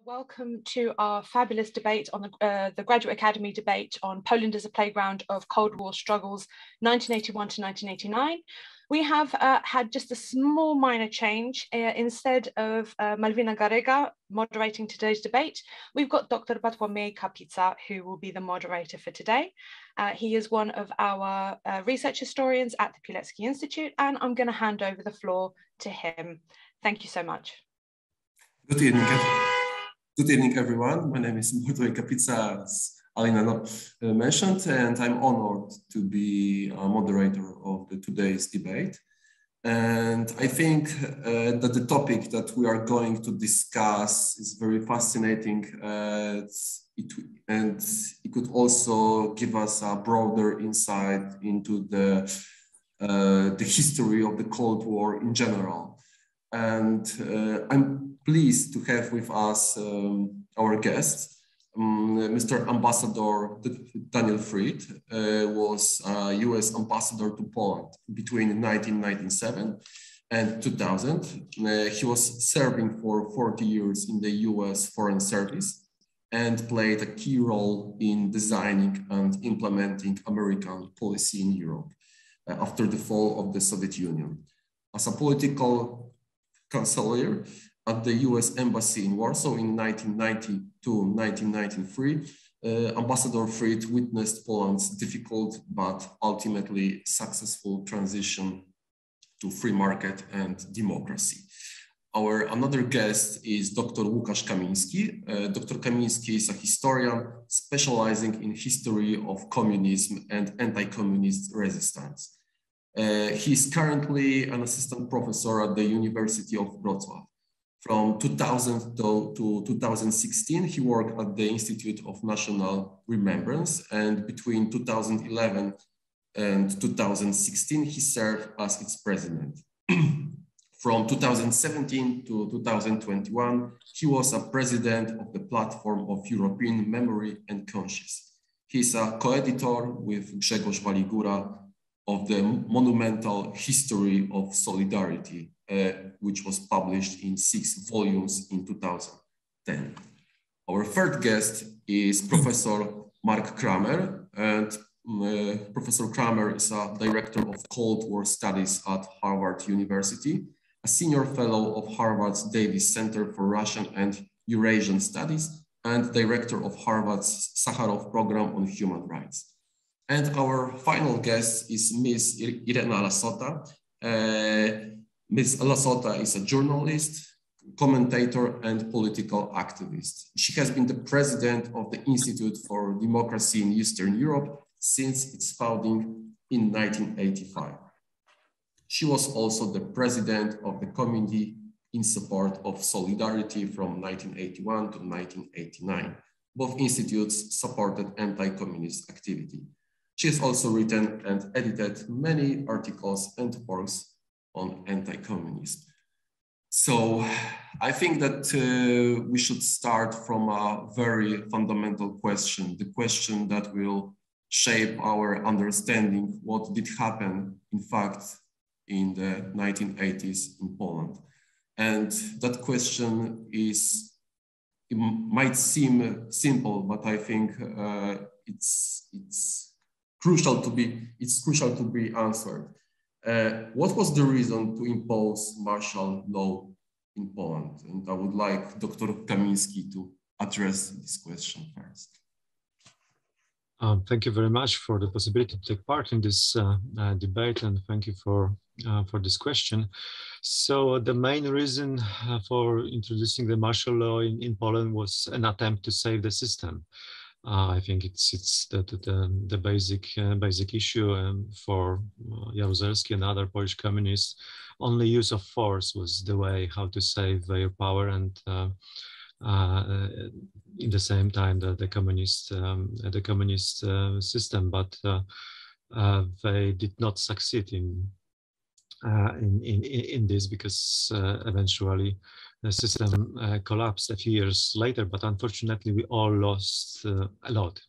Welcome to our fabulous debate on the Graduate Academy debate on Poland as a playground of Cold War struggles, 1981 to 1989. We have had just a small minor change. Instead of Malwina Garyga moderating today's debate, we've got Dr. Bartłomiej Kapica, who will be the moderator for today. He is one of our research historians at the Pileckiego Institute, and I'm going to hand over the floor to him. Thank you so much. Good evening. Good evening, everyone. My name is Bartłomiej Kapica, as Alina mentioned, and I'm honored to be a moderator of today's debate. And I think that the topic that we are going to discuss is very fascinating, and it could also give us a broader insight into the history of the Cold War in general. And I'm pleased to have with us our guest, Mr. Ambassador Daniel Friedt, was a US ambassador to Poland between 1997 and 2000. He was serving for 40 years in the US Foreign Service and played a key role in designing and implementing American policy in Europe after the fall of the Soviet Union. As a political counselor at the US Embassy in Warsaw in 1990 to 1993, Ambassador Friedt witnessed Poland's difficult but ultimately successful transition to free market and democracy. Our another guest is Dr. Łukasz Kamiński. Dr. Kamiński is a historian specializing in history of communism and anti-communist resistance. He is currently an assistant professor at the University of Wrocław. From 2000 to 2016, he worked at the Institute of National Remembrance, and between 2011 and 2016, he served as its president. From 2017 to 2021, he was a president of the Platform of European Memory and Conscience. He is a co-editor with Grzegorz Waligóra of the monumental History of Solidarity, which was published in 6 volumes in 2010. Our third guest is Professor Mark Kramer, and Professor Kramer is a director of Cold War Studies at Harvard University, a senior fellow of Harvard's Davis Center for Russian and Eurasian Studies, and director of Harvard's Sakharov program on human rights. And our final guest is Ms. Irena Lasota. Ms. Lasota is a journalist, commentator, and political activist. She has been the president of the Institute for Democracy in Eastern Europe since its founding in 1985. She was also the president of the Committee in Support of Solidarity from 1981 to 1989. Both institutes supported anti-communist activity. She has also written and edited many articles and works on anti-communism. So I think that we should start from a very fundamental question, the question that will shape our understanding what did happen, in fact, in the 1980s in Poland. And that question is, it might seem simple, but I think it's crucial to be answered. What was the reason to impose martial law in Poland? And I would like Dr. Kamiński to address this question first. Thank you very much for the possibility to take part in this debate, and thank you for this question. So the main reason for introducing the martial law in Poland was an attempt to save the system. I think it's the basic issue for Jaruzelski and other Polish communists. Only use of force was the way how to save their power, and in the same time the communist system, but they did not succeed in this, because eventually the system collapsed a few years later. But unfortunately, we all lost a lot.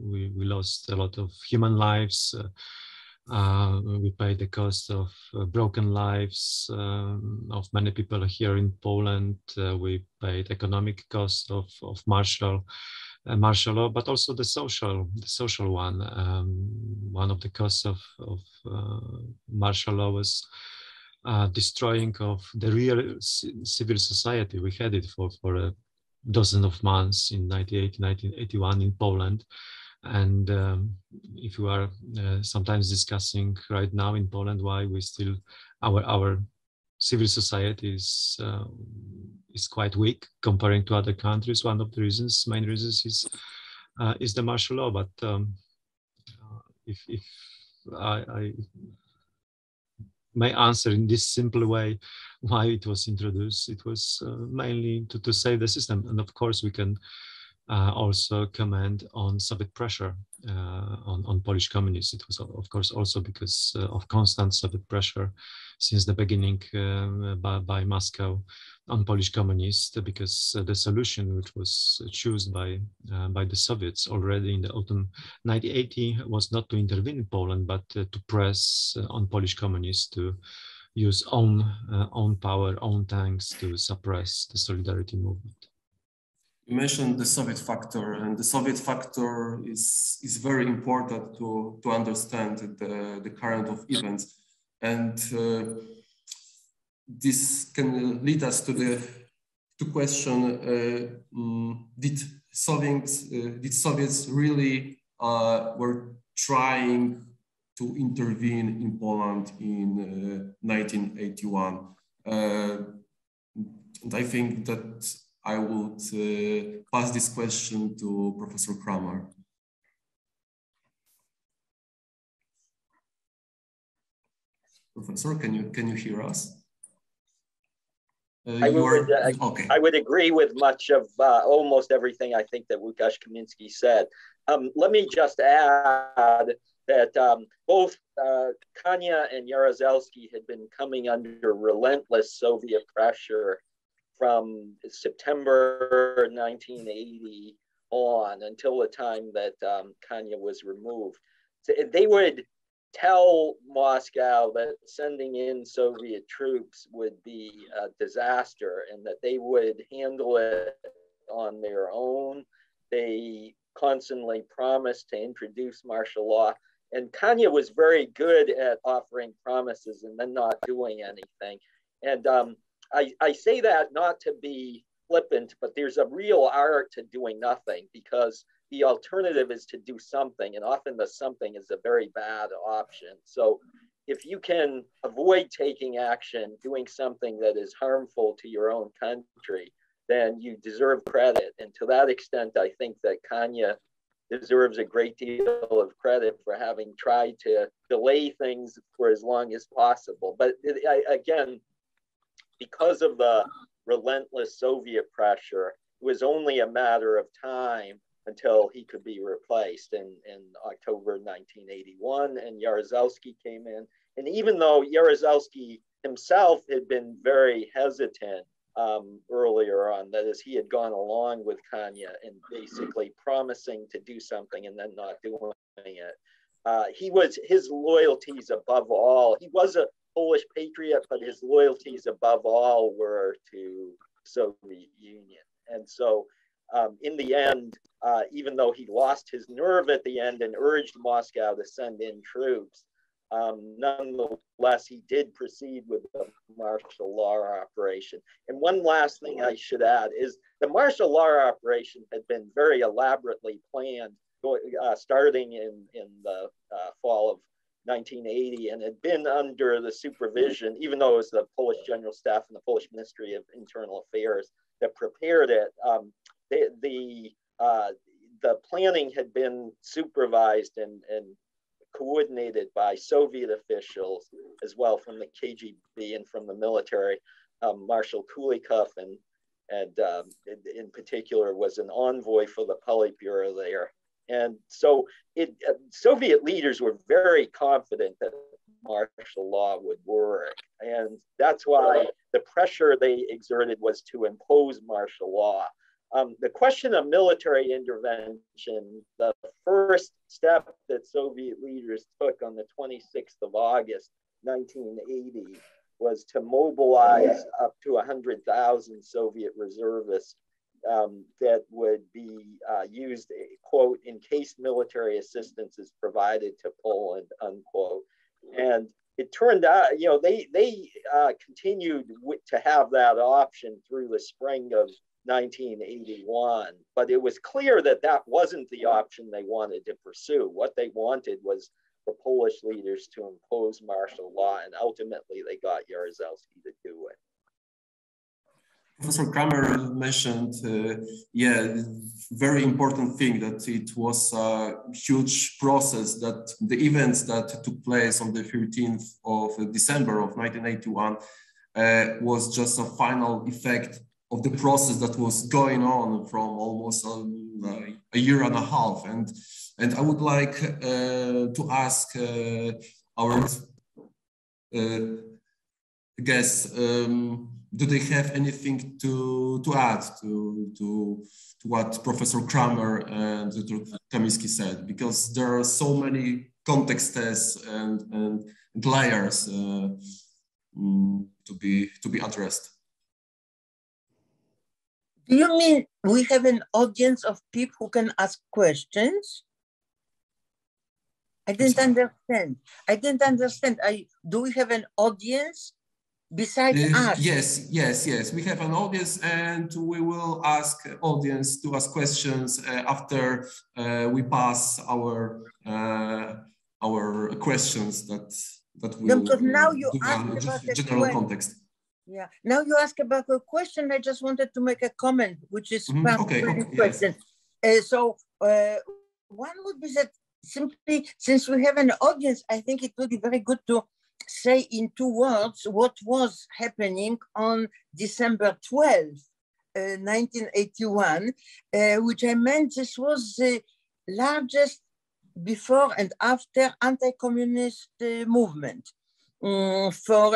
We lost a lot of human lives. We paid the cost of broken lives of many people here in Poland. We paid economic cost of martial law, but also the social one. One of the costs of martial law was destroying of the real civil society. We had it for a dozen of months in 1981 in Poland. And if you are sometimes discussing right now in Poland why we still our civil society is quite weak comparing to other countries, one of the main reasons is the martial law. But if I may answer in this simple way why it was introduced, it was mainly to save the system. And of course we can also comment on Soviet pressure on Polish communists. It was, of course, also because of constant Soviet pressure since the beginning by Moscow on Polish communists, because the solution which was chosen by the Soviets already in the autumn 1980 was not to intervene in Poland, but to press on Polish communists to use own power, own tanks to suppress the Solidarity movement. You mentioned the Soviet factor, and the Soviet factor is very important to understand the current of events. And this can lead us to the question, did Soviets really were trying to intervene in Poland in 1981? And I think that I would pass this question to Professor Kramer. Professor, can you hear us? I would agree with much of almost everything I think that Łukasz Kamiński said. Let me just add that both Kania and Jaruzelski had been coming under relentless Soviet pressure from September 1980 on until the time that Kania was removed. So they would tell Moscow that sending in Soviet troops would be a disaster and that they would handle it on their own. They constantly promised to introduce martial law. And Kania was very good at offering promises and then not doing anything. And I say that not to be flippant, but there's a real art to doing nothing, because the alternative is to do something, and often the something is a very bad option. So if you can avoid taking action, doing something that is harmful to your own country, then you deserve credit. And to that extent, I think that Kania deserves a great deal of credit for having tried to delay things for as long as possible. But again, because of the relentless Soviet pressure, it was only a matter of time until he could be replaced in October 1981, and Jaruzelski came in. And even though Jaruzelski himself had been very hesitant earlier on, that is, he had gone along with Kania and basically promising to do something and then not doing it, his loyalties above all, he was a Polish patriot, but his loyalties above all were to Soviet Union. And so in the end, even though he lost his nerve at the end and urged Moscow to send in troops, nonetheless, he did proceed with the martial law operation. And one last thing I should add is the martial law operation had been very elaborately planned, starting in the fall of 1980, and had been under the supervision, even though it was the Polish General Staff and the Polish Ministry of Internal Affairs that prepared it. The planning had been supervised and coordinated by Soviet officials as well, from the KGB and from the military. Marshal Kulikov and in particular was an envoy for the Politburo there. And so Soviet leaders were very confident that martial law would work. And that's why the pressure they exerted was to impose martial law. the question of military intervention, the first step that Soviet leaders took on the 26th of August, 1980, was to mobilize up to 100,000 Soviet reservists that would be used, quote, in case military assistance is provided to Poland, unquote. And it turned out, you know, they continued to have that option through the spring of 1981, but it was clear that that wasn't the option they wanted to pursue. What they wanted was for Polish leaders to impose martial law, and ultimately they got Jaruzelski to do it. Professor Kramer mentioned, very important thing, that it was a huge process, that the events that took place on the 13th of December of 1981 was just a final effect of the process that was going on from almost a year and a half. And I would like to ask our guests, do they have anything to add to what Professor Kramer and Dr. Kamiński said? Because there are so many contexts and layers to be addressed. Do you mean we have an audience of people who can ask questions? I didn't understand. Do we have an audience besides us? Yes. We have an audience, and we will ask audience to ask questions after we pass our questions that we because now you ask about general context. Yeah. Now you ask about a question. I just wanted to make a comment, which is part of the question. One would be that simply, since we have an audience, I think it would be very good to say in 2 words what was happening on December 12th, 1981, which I meant this was the largest before and after anti-communist movement. And so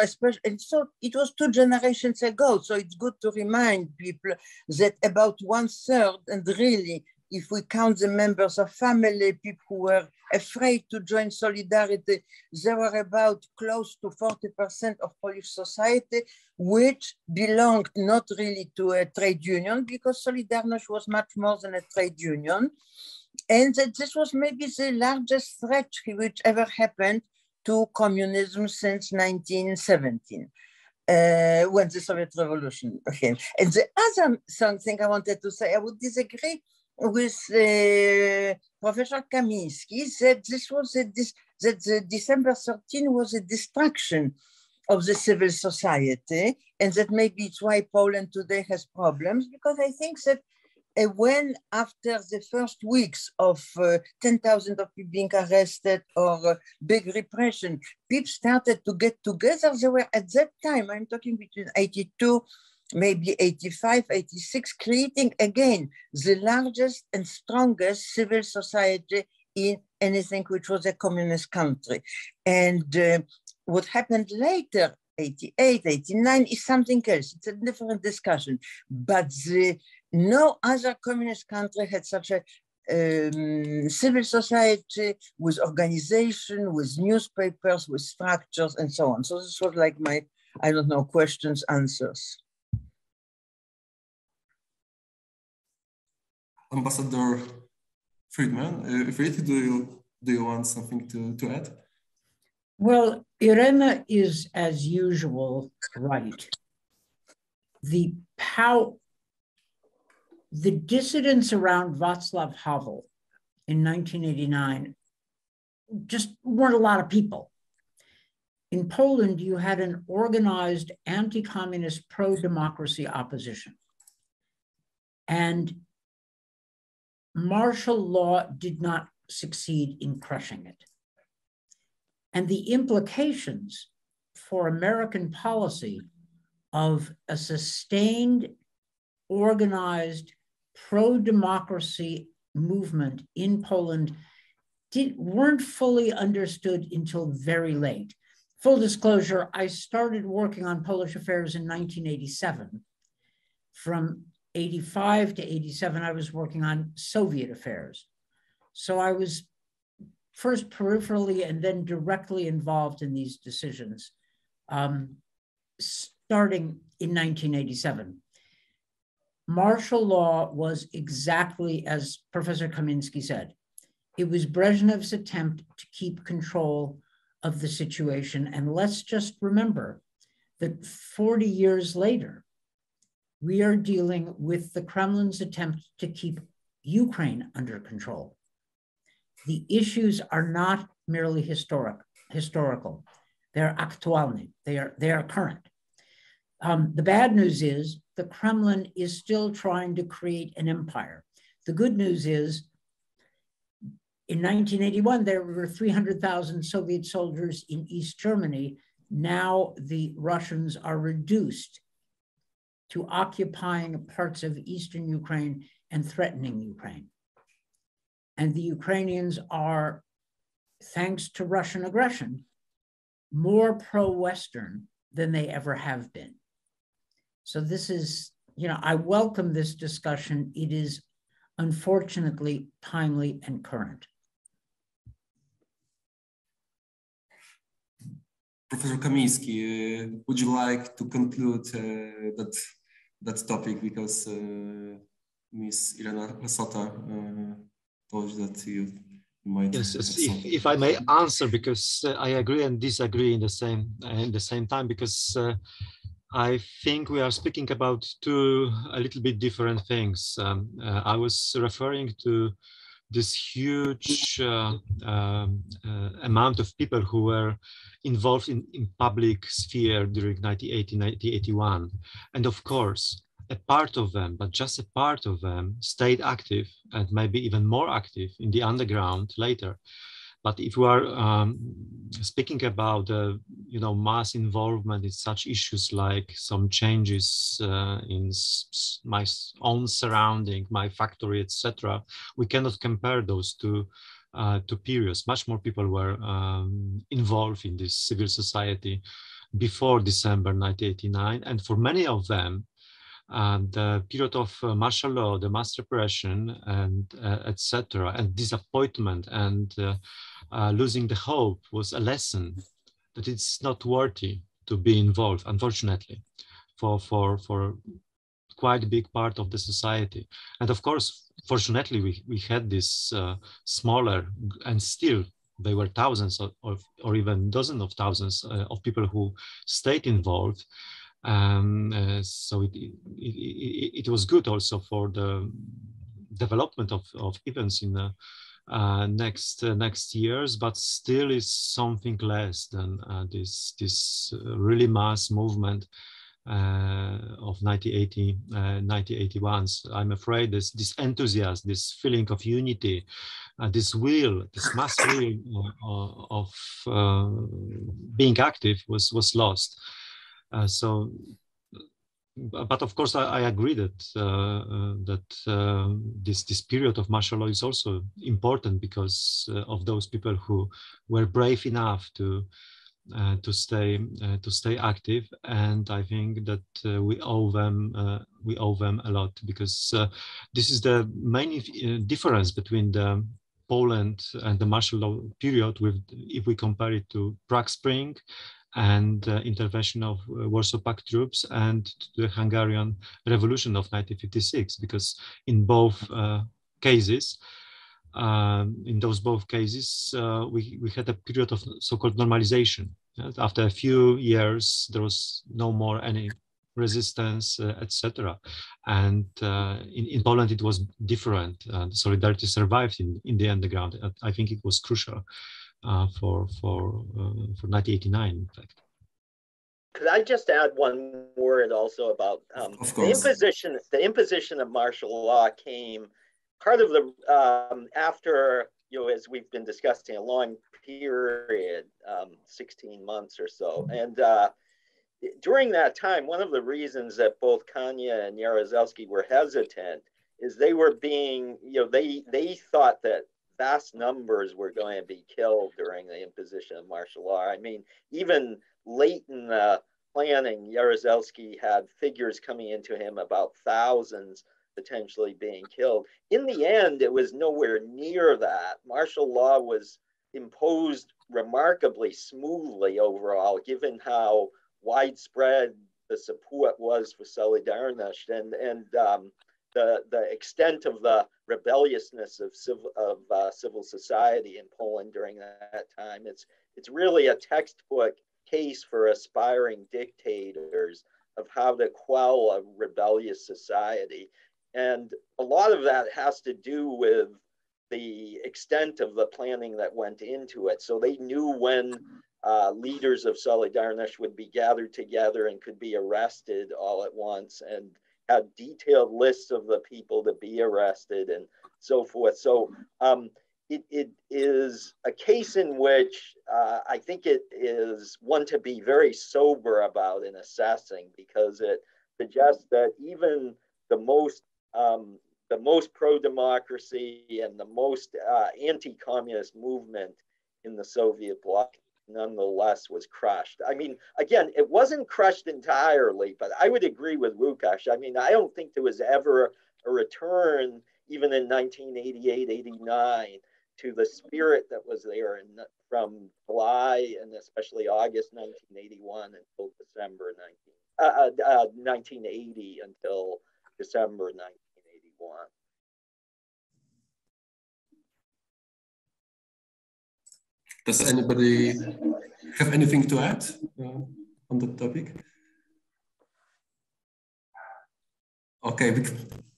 it was 2 generations ago. So it's good to remind people that about 1/3, and really, if we count the members of family, people who were afraid to join Solidarity, there were about close to 40% of Polish society, which belonged not really to a trade union, because Solidarność was much more than a trade union. And that this was maybe the largest threat which ever happened to communism since 1917, when the Soviet Revolution came. And the other thing I wanted to say, I would disagree with Professor Kamiński that this was that the December 13 was a destruction of the civil society, and that maybe it's why Poland today has problems, because I think that when after the first weeks of 10,000 of people being arrested or big repression, people started to get together. They were at that time, I'm talking between 82, maybe 85, 86, creating again the largest and strongest civil society in anything which was a communist country. And what happened later, 88, 89, is something else. It's a different discussion. But no other communist country had such a civil society with organization, with newspapers, with structures, and so on. So this was like my, I don't know, questions, answers. Ambassador Friedman, Friedt, do you want something to add? Well, Irena is, as usual, right. The dissidents around Václav Havel in 1989 just weren't a lot of people. In Poland, you had an organized anti-communist pro-democracy opposition. And martial law did not succeed in crushing it. And the implications for American policy of a sustained, organized, pro-democracy movement in Poland weren't fully understood until very late. Full disclosure, I started working on Polish affairs in 1987. From 85 to 87, I was working on Soviet affairs. So I was first peripherally and then directly involved in these decisions, starting in 1987. Martial law was exactly as Professor Kamiński said. It was Brezhnev's attempt to keep control of the situation. And let's just remember that 40 years later, we are dealing with the Kremlin's attempt to keep Ukraine under control. The issues are not merely historical. They're aktualny, they are current. The bad news is the Kremlin is still trying to create an empire. The good news is in 1981, there were 300,000 Soviet soldiers in East Germany. Now the Russians are reduced to occupying parts of Eastern Ukraine and threatening Ukraine. And the Ukrainians are, thanks to Russian aggression, more pro-Western than they ever have been. So this is, I welcome this discussion. It is unfortunately timely and current. Professor Kamiński, would you like to conclude that topic, because Ms. Irena Sota told you that you might. Yes, if I may answer, because I agree and disagree in the same time, because I think we are speaking about two a little bit different things. I was referring to this huge amount of people who were involved in public sphere during 1980-1981. And of course, a part of them, but just a part of them, stayed active and maybe even more active in the underground later. But if we are speaking about mass involvement in such issues like some changes in my own surrounding, my factory, etc., we cannot compare those two periods. Much more people were involved in this civil society before December 1989, and for many of them, the period of martial law, the mass repression, and etc., and disappointment and losing the hope was a lesson that it's not worthy to be involved, unfortunately, for quite a big part of the society. And of course, fortunately, we had this smaller, and still there were thousands or even dozens of thousands of people who stayed involved. So it was good also for the development of events in the next years, but still is something less than this really mass movement of 1980, 1981. So I'm afraid this enthusiasm, this feeling of unity, this will, this mass will of being active was lost. But of course, I agree that this period of martial law is also important because of those people who were brave enough to stay active, and I think that we owe them a lot, because this is the main difference between the Poland and the martial law period, if we compare it to Prague Spring and intervention of Warsaw-Pact troops and the Hungarian Revolution of 1956, because in both cases, we had a period of so-called normalization. After a few years, there was no more any resistance, etc. And in Poland, it was different. Solidarity survived in the underground. I think it was crucial for 1989, in fact. Could I just add one word also about the imposition of martial law came part of the after, as we've been discussing, a long period, 16 months or so. And during that time, one of the reasons that both Kania and Jaruzelski were hesitant is they were being, they thought that vast numbers were going to be killed during the imposition of martial law. I mean, even late in the planning, Jaruzelski had figures coming into him about thousands potentially being killed. In the end, it was nowhere near that. Martial law was imposed remarkably smoothly overall, given how widespread the support was for Solidarność and the extent of the rebelliousness of civil society in Poland during that time. It's really a textbook case for aspiring dictators of how to quell a rebellious society. And a lot of that has to do with the extent of the planning that went into it. So they knew when leaders of Solidarność would be gathered together and could be arrested all at once, and had detailed lists of the people to be arrested and so forth. So it is a case in which I think it is one to be very sober about in assessing, because it suggests that even the most pro-democracy and the most anti-communist movement in the Soviet bloc nonetheless was crushed. I mean, again, it wasn't crushed entirely, but I would agree with Łukasz. I mean, I don't think there was ever a return, even in 1988, 89, to the spirit that was there from July and especially August 1981 until December 1980 until December 1981. Does anybody have anything to add on that topic? Okay,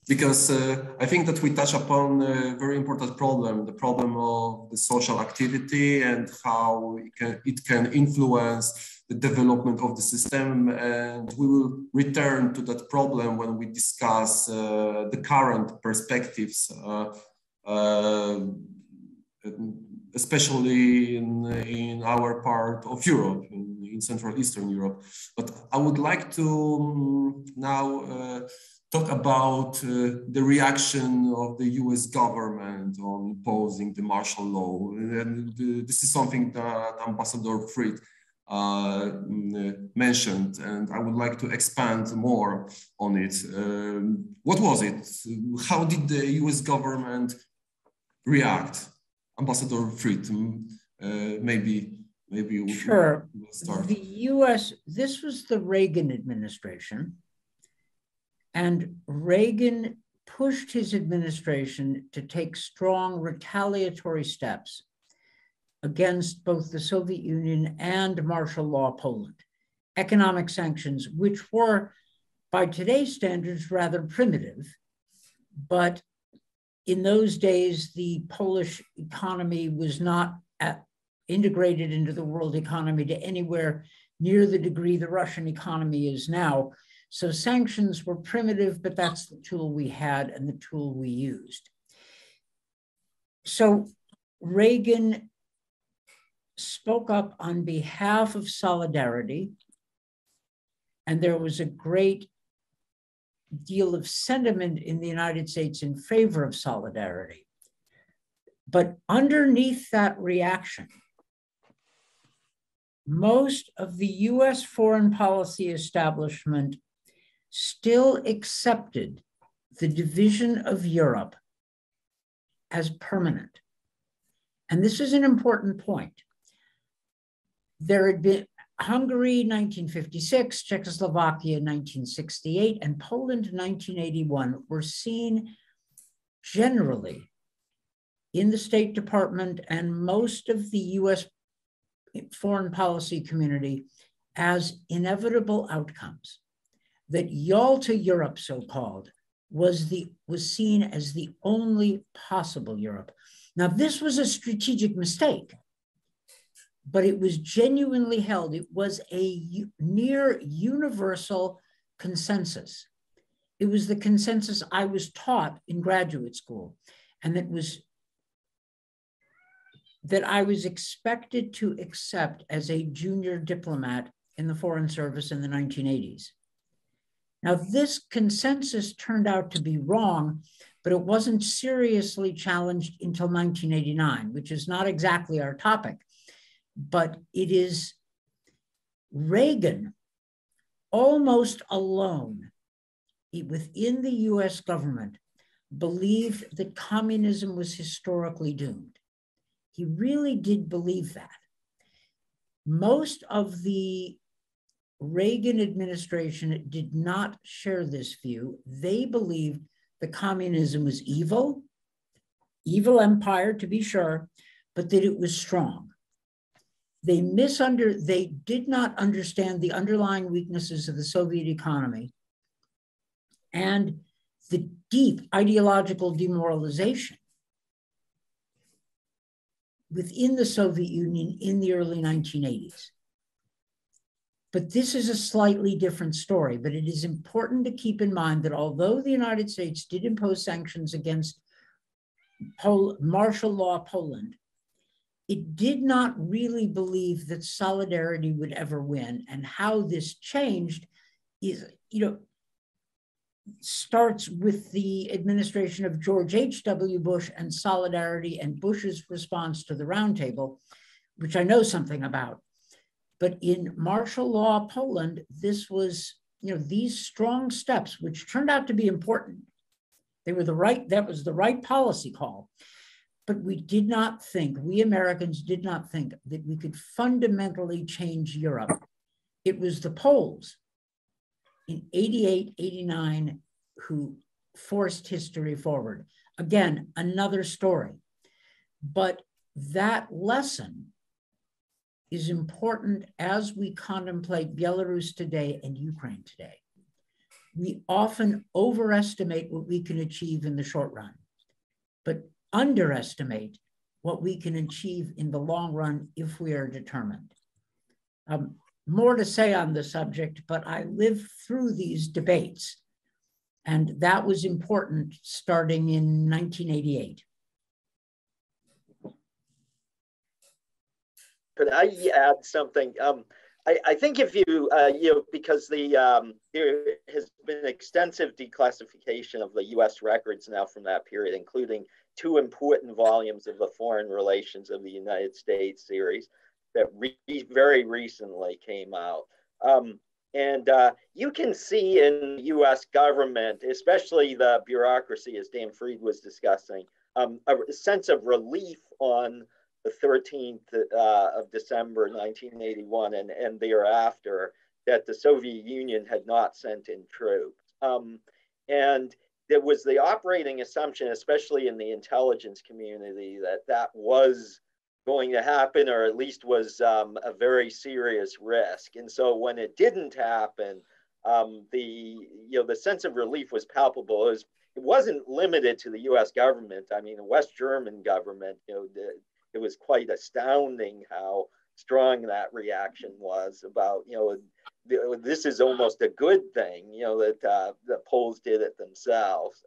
because I think that we touch upon a very important problem, the problem of the social activity and how it can influence the development of the system. And we will return to that problem when we discuss the current perspectives, especially in our part of Europe, in Central Eastern Europe. But I would like to now talk about the reaction of the US government on imposing the martial law. And this is something that Ambassador Friedt mentioned, and I would like to expand more on it. What was it? How did the US government react? Ambassador Friedt, maybe you sure. Will start. The US, this was the Reagan administration, and Reagan pushed his administration to take strong retaliatory steps against both the Soviet Union and martial law Poland. Economic sanctions, which were, by today's standards, rather primitive, but in those days, the Polish economy was not integrated into the world economy to anywhere near the degree the Russian economy is now. So sanctions were primitive, but that's the tool we had and the tool we used. So Reagan spoke up on behalf of solidarity, and there was a great deal of sentiment in the United States in favor of solidarity. But underneath that reaction, most of the US foreign policy establishment still accepted the division of Europe as permanent. And this is an important point. There had been Hungary, 1956, Czechoslovakia, 1968, and Poland, 1981, were seen generally in the State Department and most of the US foreign policy community as inevitable outcomes. That Yalta Europe, so-called, was seen as the only possible Europe. Now, this was a strategic mistake, but it was genuinely held. It was a near universal consensus. It was the consensus I was taught in graduate school, and that I was expected to accept as a junior diplomat in the Foreign Service in the 1980s. Now, this consensus turned out to be wrong, but it wasn't seriously challenged until 1989, which is not exactly our topic. But it is Reagan almost alone within the US government, believed that communism was historically doomed. He really did believe that. Most of the Reagan administration did not share this view. They believed that communism was evil empire to be sure, but that it was strong. They did not understand the underlying weaknesses of the Soviet economy and the deep ideological demoralization within the Soviet Union in the early 1980s. But this is a slightly different story, but it is important to keep in mind that although the United States did impose sanctions against martial law Poland, it did not really believe that solidarity would ever win. And how this changed is, starts with the administration of George H.W. Bush and solidarity and Bush's response to the roundtable, which I know something about. But in martial law Poland, this was, these strong steps, which turned out to be important. They were that was the right policy call. But we did not think, we Americans did not think that we could fundamentally change Europe. It was the Poles in 88, 89 who forced history forward. Again, another story. But that lesson is important as we contemplate Belarus today and Ukraine today. We often overestimate what we can achieve in the short run, but underestimate what we can achieve in the long run if we are determined. More to say on the subject, but I lived through these debates, and that was important starting in 1988. Could I add something? I think if you, because there has been extensive declassification of the US records now from that period, including 2 important volumes of the Foreign Relations of the United States series that very recently came out. And you can see in the US government, especially the bureaucracy, as Dan Friedt was discussing, a sense of relief on the 13th of December, 1981 and thereafter, that the Soviet Union had not sent in troops. And there was the operating assumption, especially in the intelligence community, that that was going to happen, or at least was a very serious risk. And so when it didn't happen, the sense of relief was palpable. It wasn't limited to the US government. I mean, the West German government, it was quite astounding how strong that reaction was about, this is almost a good thing, that the Poles did it themselves.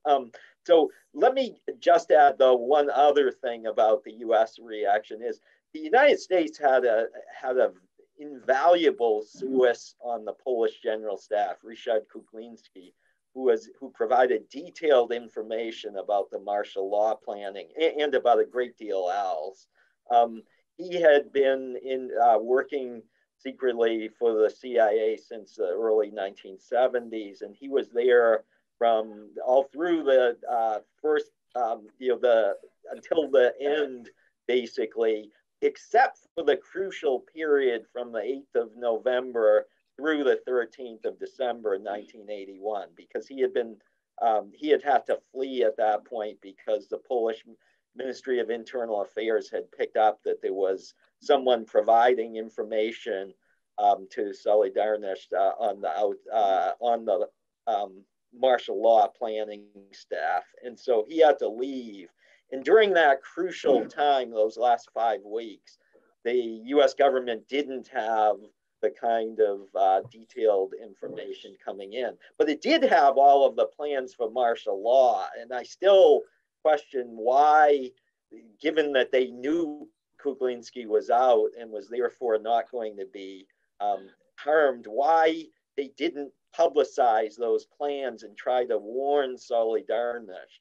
So let me just add, though, one other thing about the U.S. reaction is the United States had a invaluable Swiss on the Polish general staff, Ryszard Kuklinski, who provided detailed information about the martial law planning and about a great deal else. He had been working secretly for the CIA since the early 1970s, and he was there from all through the first, until the end, basically, except for the crucial period from the 8th of November through the 13th of December 1981, because he had had to flee at that point because the Polish Ministry of Internal Affairs had picked up that there was someone providing information to Solidarność on the martial law planning staff. And so he had to leave. And during that crucial time, those last 5 weeks, the US government didn't have the kind of detailed information coming in. But it did have all of the plans for martial law. And I still question why, given that they knew Kuklinski was out and was therefore not going to be harmed, why they didn't publicize those plans and try to warn Solidarność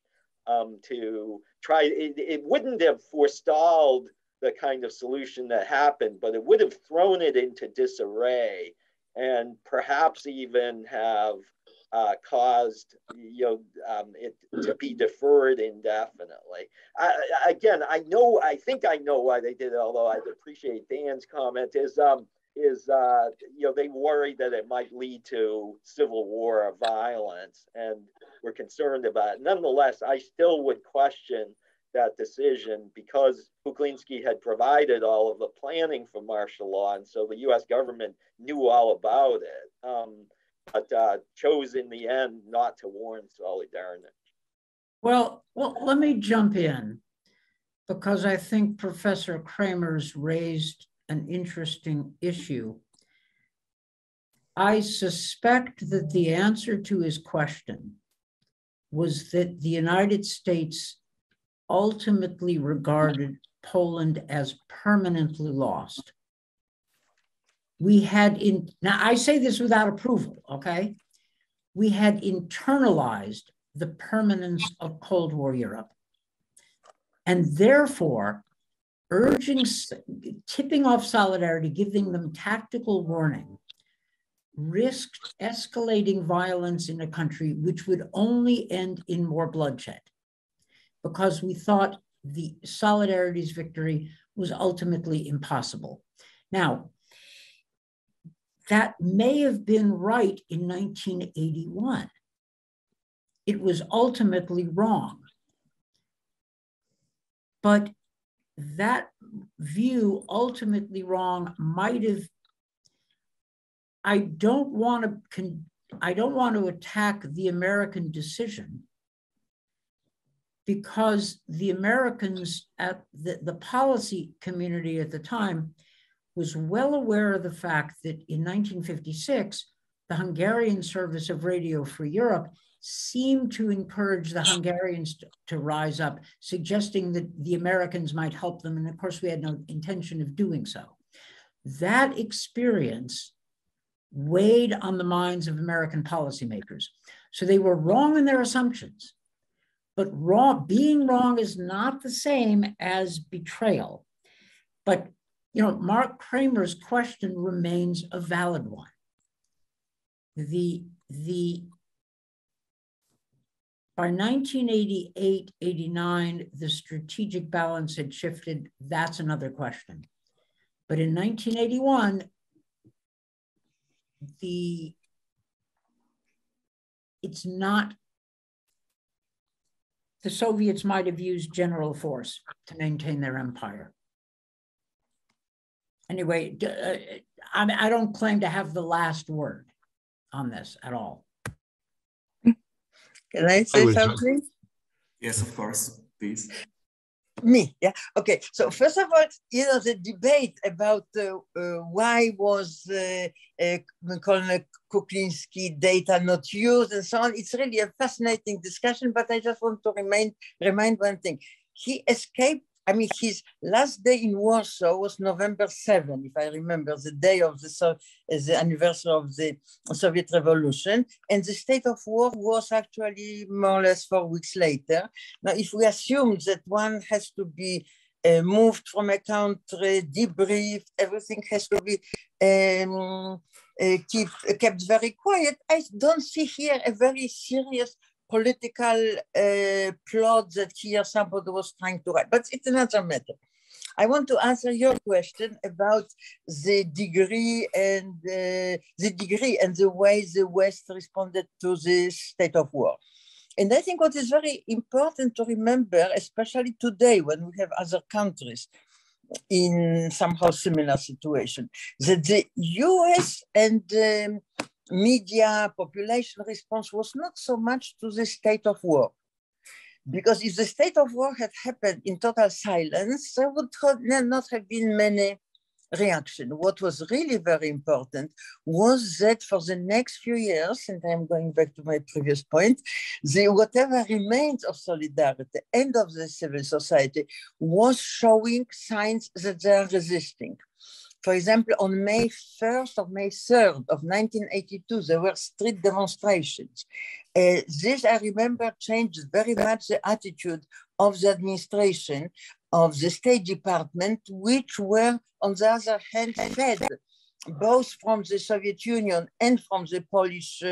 to try. It wouldn't have forestalled the kind of solution that happened, but it would have thrown it into disarray. and perhaps even have caused it to be deferred indefinitely. Again, I think I know why they did it, although I'd appreciate Dan's comment, is they worried that it might lead to civil war or violence, and were concerned about it. Nonetheless, I still would question that decision, because Kuklinski had provided all of the planning for martial law, and so the US government knew all about it, but chose in the end not to warn Solidarność. Well, let me jump in, because I think Professor Kramer's raised an interesting issue. I suspect that the answer to his question was that the United States ultimately regarded Poland as permanently lost. Now I say this without approval, okay? We had internalized the permanence of Cold War Europe, and therefore tipping off Solidarity, giving them tactical warning, risked escalating violence in a country which would only end in more bloodshed, because we thought the Solidarity's victory was ultimately impossible. Now, that may have been right in 1981. It was ultimately wrong. But that view, ultimately wrong, might have, I don't want to attack the American decision, because the Americans at the policy community at the time was well aware of the fact that in 1956, the Hungarian Service of Radio Free Europe seemed to encourage the Hungarians to rise up, suggesting that the Americans might help them. And of course, we had no intention of doing so. That experience weighed on the minds of American policymakers. So they were wrong in their assumptions, but being wrong is not the same as betrayal. But Mark Kramer's question remains a valid one. By 1988, 89, the strategic balance had shifted. That's another question. But in 1981, the Soviets might have used general force to maintain their empire. Anyway, I don't claim to have the last word on this at all. Can I say something? Yes, of course, please. Me, yeah, okay. So first of all, the debate about why was Colonel Kuklinski data not used and so on, it's really a fascinating discussion, but I just want to remind one thing. He escaped, his last day in Warsaw was November 7, if I remember, the day of the anniversary of the Soviet Revolution, and the state of war was actually more or less 4 weeks later. Now, if we assume that one has to be moved from a country, debriefed, everything has to be kept very quiet, I don't see here a very serious political plot that here somebody was trying to write, but it's another matter. I want to answer your question about the degree and the way the West responded to this state of war. And I think what is very important to remember, especially today when we have other countries in somehow similar situation, that the US and media population response was not so much to the state of war. Because if the state of war had happened in total silence, there would not have been many reactions. What was really very important was that for the next few years, and I'm going back to my previous point, whatever remains of solidarity and of the civil society was showing signs that they are resisting. For example, on May 1st or May 3rd of 1982, there were street demonstrations. This, I remember, changed very much the attitude of the administration, of the State Department, which were, on the other hand, fed both from the Soviet Union and from the Polish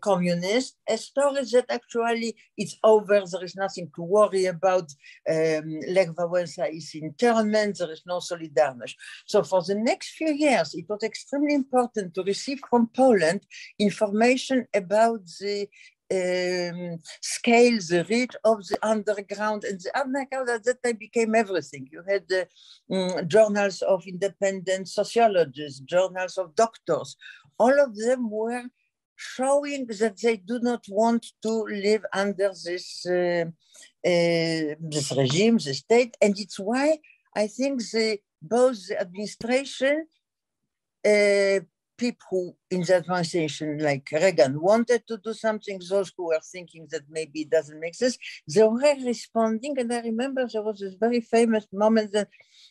communists, a story that actually it's over, there is nothing to worry about, Lech Wałęsa is internment, there is no Solidarność. So for the next few years, it was extremely important to receive from Poland information about the scale, the reach of the underground, and the underground at that time became everything. You had the journals of independent sociologists, journals of doctors. All of them were showing that they do not want to live under this regime, the state, and it's why I think both the administration, people who in the administration like Reagan wanted to do something, those who were thinking that maybe it doesn't make sense, they were responding. And I remember there was this very famous moment that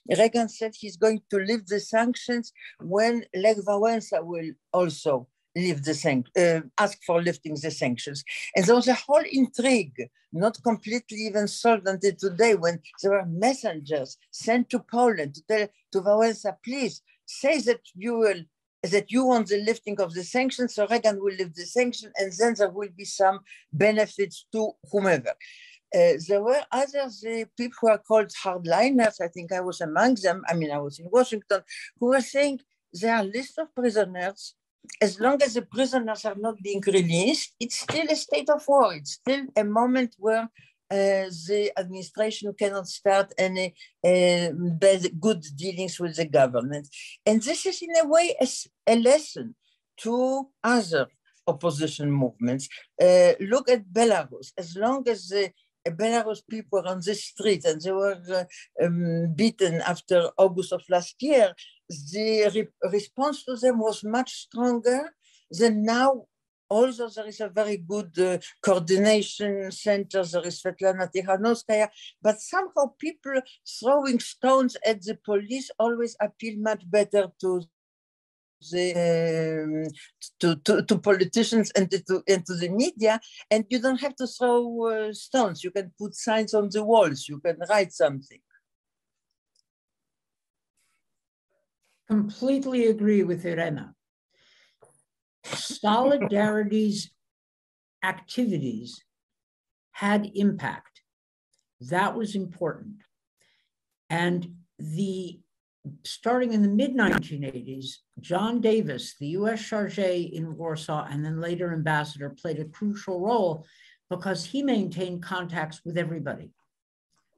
Reagan said he's going to lift the sanctions when Lech Wałęsa will also lift the ask for lifting the sanctions. And there was a whole intrigue, not completely even solved until today, when there were messengers sent to Poland to tell to Wałęsa, please say that you want the lifting of the sanctions, so Reagan will lift the sanction, and then there will be some benefits to whomever. There were others, people who are called hardliners, I think I was among them, I mean, I was in Washington, who were saying there are lists of prisoners. As long as the prisoners are not being released, it's still a state of war. It's still a moment where the administration cannot start any good dealings with the government. And this is in a way a lesson to other opposition movements. Look at Belarus. As long as the Belarus people were on the street and they were beaten after August of last year, the response to them was much stronger than now. Also, there is a very good coordination center, there is Svetlana Tikhanovskaya, but somehow people throwing stones at the police always appeal much better to politicians and to the media, and you don't have to throw stones. You can put signs on the walls, you can write something. Completely agree with Irena. Solidarity's activities had impact. That was important. And starting in the mid-1980s, John Davis, the US chargé in Warsaw and then later ambassador, played a crucial role because he maintained contacts with everybody,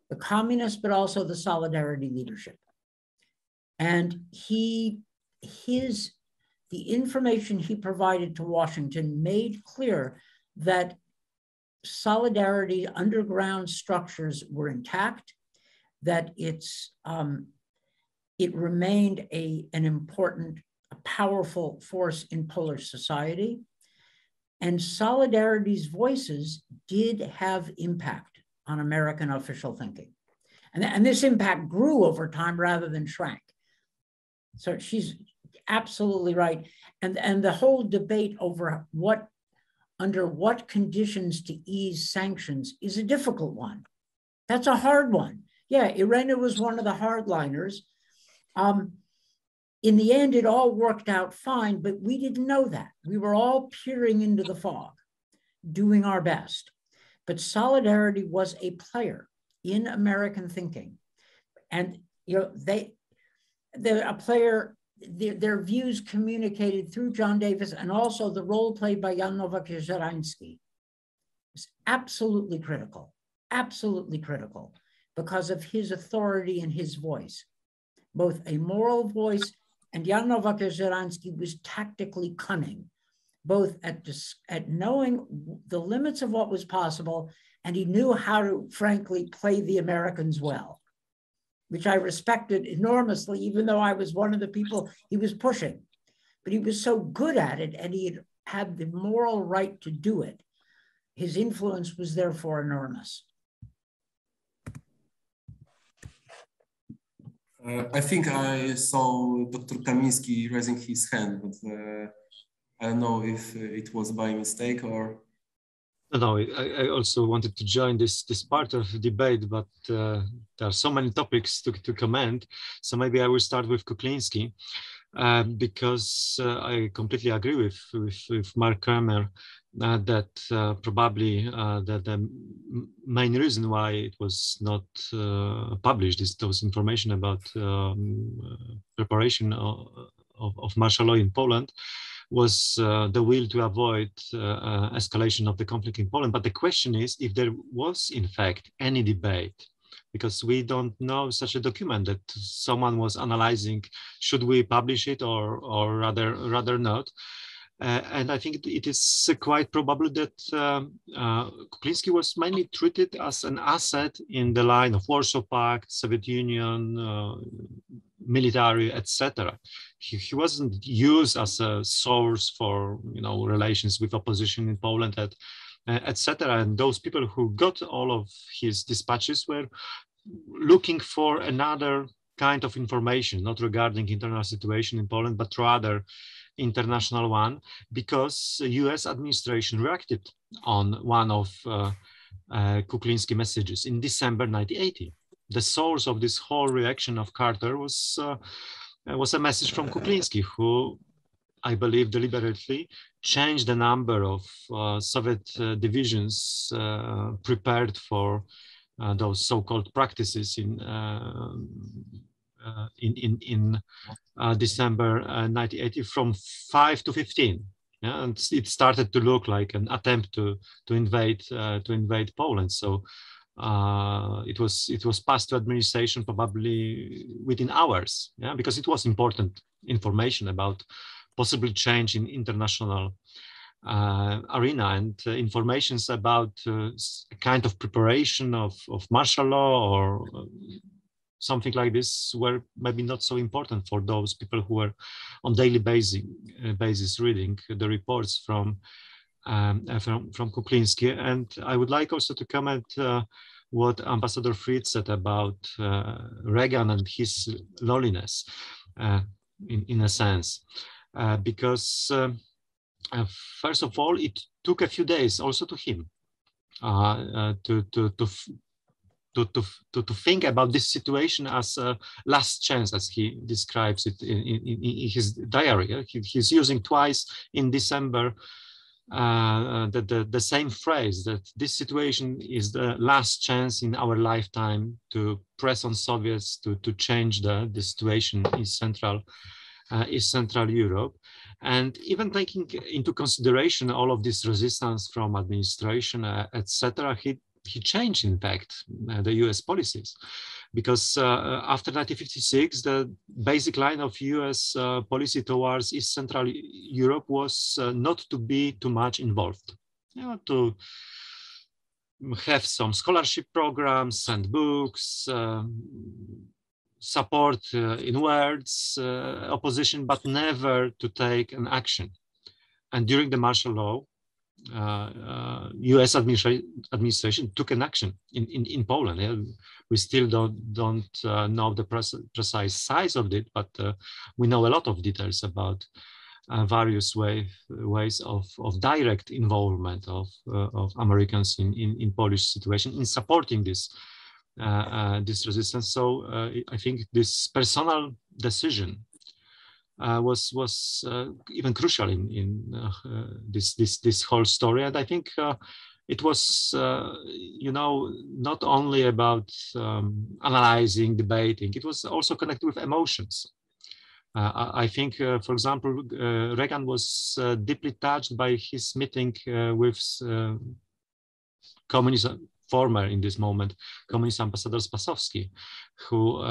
the communists, but also the Solidarity leadership. And the information he provided to Washington made clear that Solidarity underground structures were intact, that it remained an important, powerful force in Polish society. And Solidarity's voices did have impact on American official thinking. And this impact grew over time rather than shrank. So she's absolutely right. And the whole debate over under what conditions to ease sanctions is a difficult one. That's a hard one. Yeah, Irena was one of the hardliners. In the end, it all worked out fine, but we didn't know that. We were all peering into the fog, doing our best. But Solidarity was a player in American thinking. And they're a player, their views communicated through John Davis, and also the role played by Jan Nowak-Jezerański was absolutely critical, because of his authority and his voice, both a moral voice, and Jan Nowak-Jezerański was tactically cunning, both at knowing the limits of what was possible, and he knew how to, frankly, play the Americans well, which I respected enormously, even though I was one of the people he was pushing. But he was so good at it, and he had the moral right to do it. His influence was therefore enormous. I think I saw Dr. Kamiński raising his hand, but I don't know if it was by mistake or... No, I also wanted to join this part of the debate, but there are so many topics to comment. So maybe I will start with Kuklinski. because I completely agree with Mark Kramer that probably the main reason why it was not published, those information about preparation of martial law in Poland, was the will to avoid escalation of the conflict in Poland. But the question is if there was in fact any debate, because we don't know such a document that someone was analyzing, should we publish it or rather not. And I think it is quite probable that Kuklinski was mainly treated as an asset in the line of Warsaw-Pact, Soviet Union, military, etc. He wasn't used as a source for relations with opposition in Poland, etc. And those people who got all of his dispatches were looking for another kind of information, not regarding internal situation in Poland, but rather international one, because the US administration reacted on one of Kuklinski messages in December 1980. The source of this whole reaction of Carter was a message from Kuklinski, who I believe deliberately changed the number of Soviet divisions prepared for those so-called practices in December 1980 from 5 to 15. Yeah, and it started to look like an attempt to invade Poland. So it was passed to administration probably within hours. Yeah, because it was important information about possible change in international arena, and informations about a kind of preparation of martial law or something like this were maybe not so important for those people who were on daily basis reading the reports from Kuklinski. And I would like also to comment what Ambassador Friedt said about Reagan and his lowliness, in a sense, because first of all, it took a few days also to him to think about this situation as a last chance, as he describes it in his diary. He's using twice in December the same phrase, that this situation is the last chance in our lifetime to press on Soviets to change the situation in Central Europe. And even taking into consideration all of this resistance from administration, etc., he changed, in fact, the US policies, because after 1956, the basic line of US policy towards East Central Europe was not to be too much involved, to have some scholarship programs, send books, support in words opposition, but never to take an action. And during the martial law, U.S. administration took an action in Poland. We still don't know the precise size of it, but we know a lot of details about various ways of direct involvement of Americans in Polish situation in supporting this resistance. So I think this personal decision was even crucial in this whole story, and I think it was not only about analyzing, debating. It was also connected with emotions. I think, for example, Reagan was deeply touched by his meeting with communism. Former, in this moment, Communist Ambassador Spasowski, who,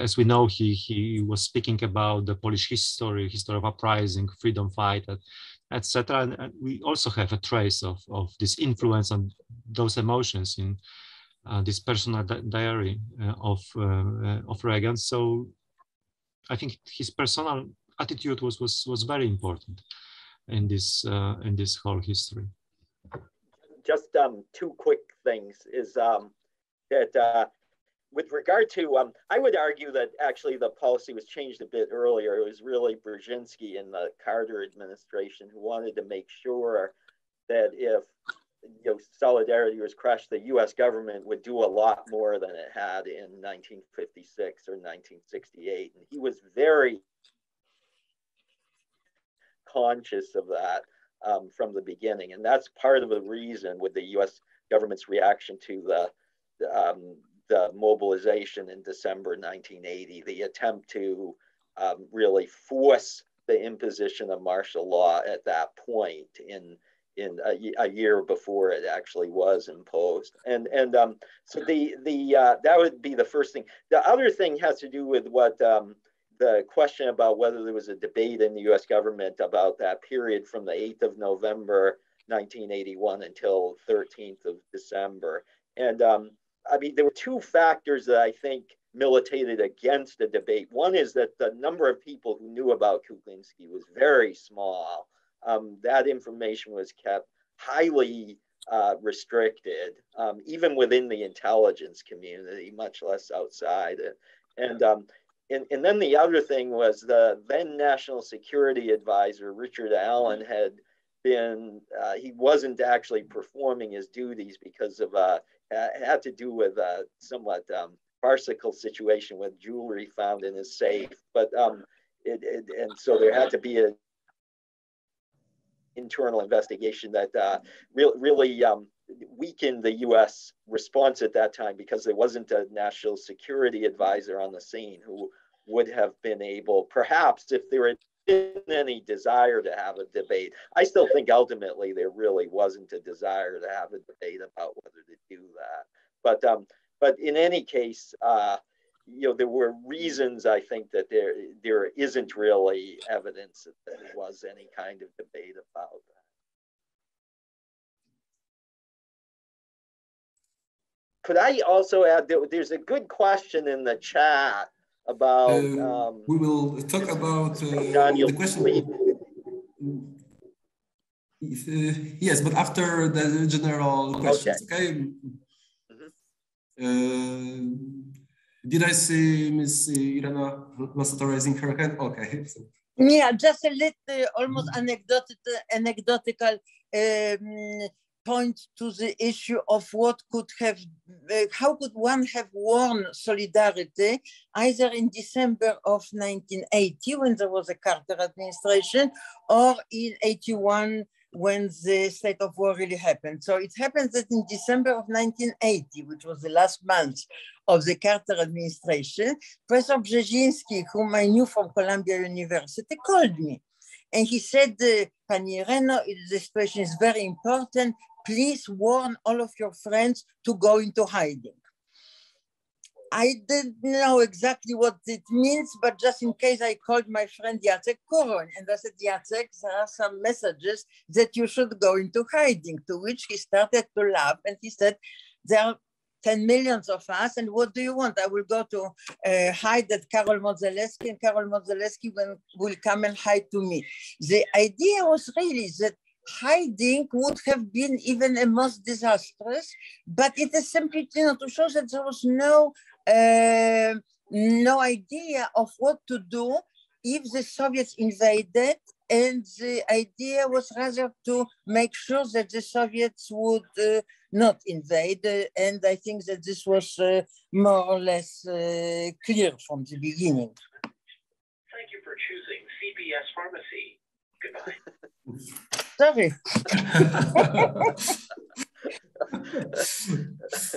as we know, he was speaking about the Polish history of uprising, freedom fight, etc. And we also have a trace of this influence and those emotions in this personal diary of Reagan. So I think his personal attitude was very important in this whole history. Just two quick things is that with regard to, I would argue that actually the policy was changed a bit earlier. It was really Brzezinski in the Carter administration who wanted to make sure that if solidarity was crushed, the U.S. government would do a lot more than it had in 1956 or 1968. And he was very conscious of that from the beginning. And that's part of the reason with the U.S. government's reaction to the mobilization in December 1980, the attempt to really force the imposition of martial law at that point in a year before it actually was imposed. And so that would be the first thing. The other thing has to do with what the question about whether there was a debate in the US government about that period from the 8th of November 1981 until 13th of December. And I mean, there were two factors that I think militated against the debate. One is that the number of people who knew about Kuklinski was very small. That information was kept highly restricted, even within the intelligence community, much less outside it. And then the other thing was the then National Security Advisor, Richard Allen, had been, he wasn't actually performing his duties because of, it had to do with a somewhat farcical situation with jewelry found in his safe. But, and so there had to be an internal investigation that really weakened the U.S. response at that time, because there wasn't a national security advisor on the scene who would have been able, perhaps if there had been any desire to have a debate. I still think ultimately there really wasn't a desire to have a debate about whether to do that. But in any case, there were reasons, I think, that there isn't really evidence that there was any kind of debate about that. Could I also add that there's a good question in the chat about... we will talk about the question. Yes, but after the general questions, okay? Did I see Ms. Irena Lasota raising her hand? Okay. Yeah, just a little, almost anecdotal point to the issue of what could have, how could one have worn solidarity either in December of 1980 when there was a Carter administration, or in 81 when the state of war really happened. So it happens that in December of 1980, which was the last month of the Carter administration, Professor Brzezinski, whom I knew from Columbia University, called me. And he said, Pani Ireno, the situation is very important. Please warn all of your friends to go into hiding. I didn't know exactly what it means, but just in case, I called my friend Jacek Kuroń, and I said, Jacek, there are some messages that you should go into hiding, to which he started to laugh, and he said, there are 10 million of us, and what do you want? I will go to hide at Karol Modzelewski, and Karol Modzelewski will come and hide to me. The idea was really that hiding would have been even a most disastrous, but it is simply to show that there was no idea of what to do if the Soviets invaded, and the idea was rather to make sure that the Soviets would not invade, and I think that this was more or less clear from the beginning. Thank you for choosing CBS Pharmacy. Goodbye. Sorry.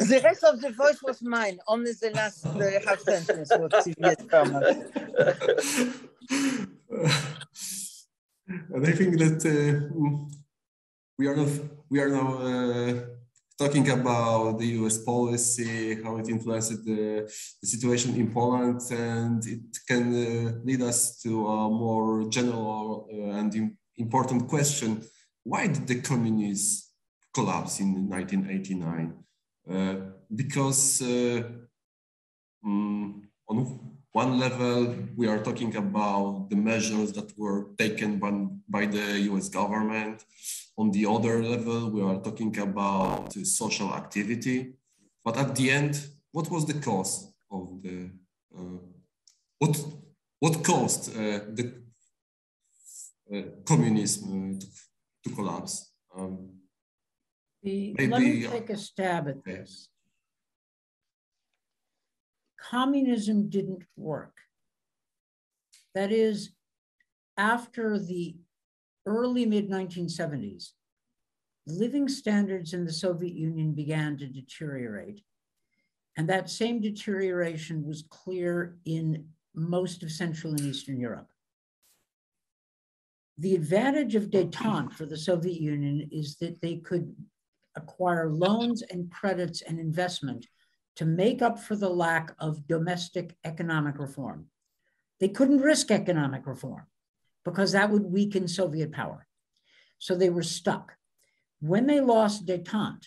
The rest of the voice was mine. Only the last half sentence was CBS Pharmacy. And I think that we are now talking about the US policy, how it influenced the situation in Poland, and it can lead us to a more general and important question. Why did the communists collapse in 1989? Because on one level, we are talking about the measures that were taken by the US government. On the other level, we are talking about social activity. But at the end, what was the cause of the, what caused the communism to collapse? Let me take a stab at this. Communism didn't work. That is, after the early mid-1970s, living standards in the Soviet Union began to deteriorate. And that same deterioration was clear in most of Central and Eastern Europe. The advantage of détente for the Soviet Union is that they could acquire loans and credits and investment to make up for the lack of domestic economic reform. They couldn't risk economic reform because that would weaken Soviet power. So they were stuck. When they lost détente,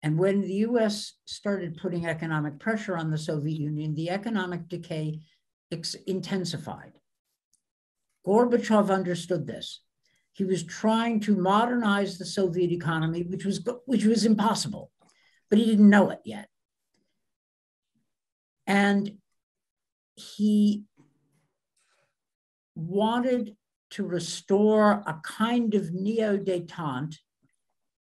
and when the US started putting economic pressure on the Soviet Union, the economic decay intensified. Gorbachev understood this. He was trying to modernize the Soviet economy, which was impossible, but he didn't know it yet. And he wanted to restore a kind of neo-détente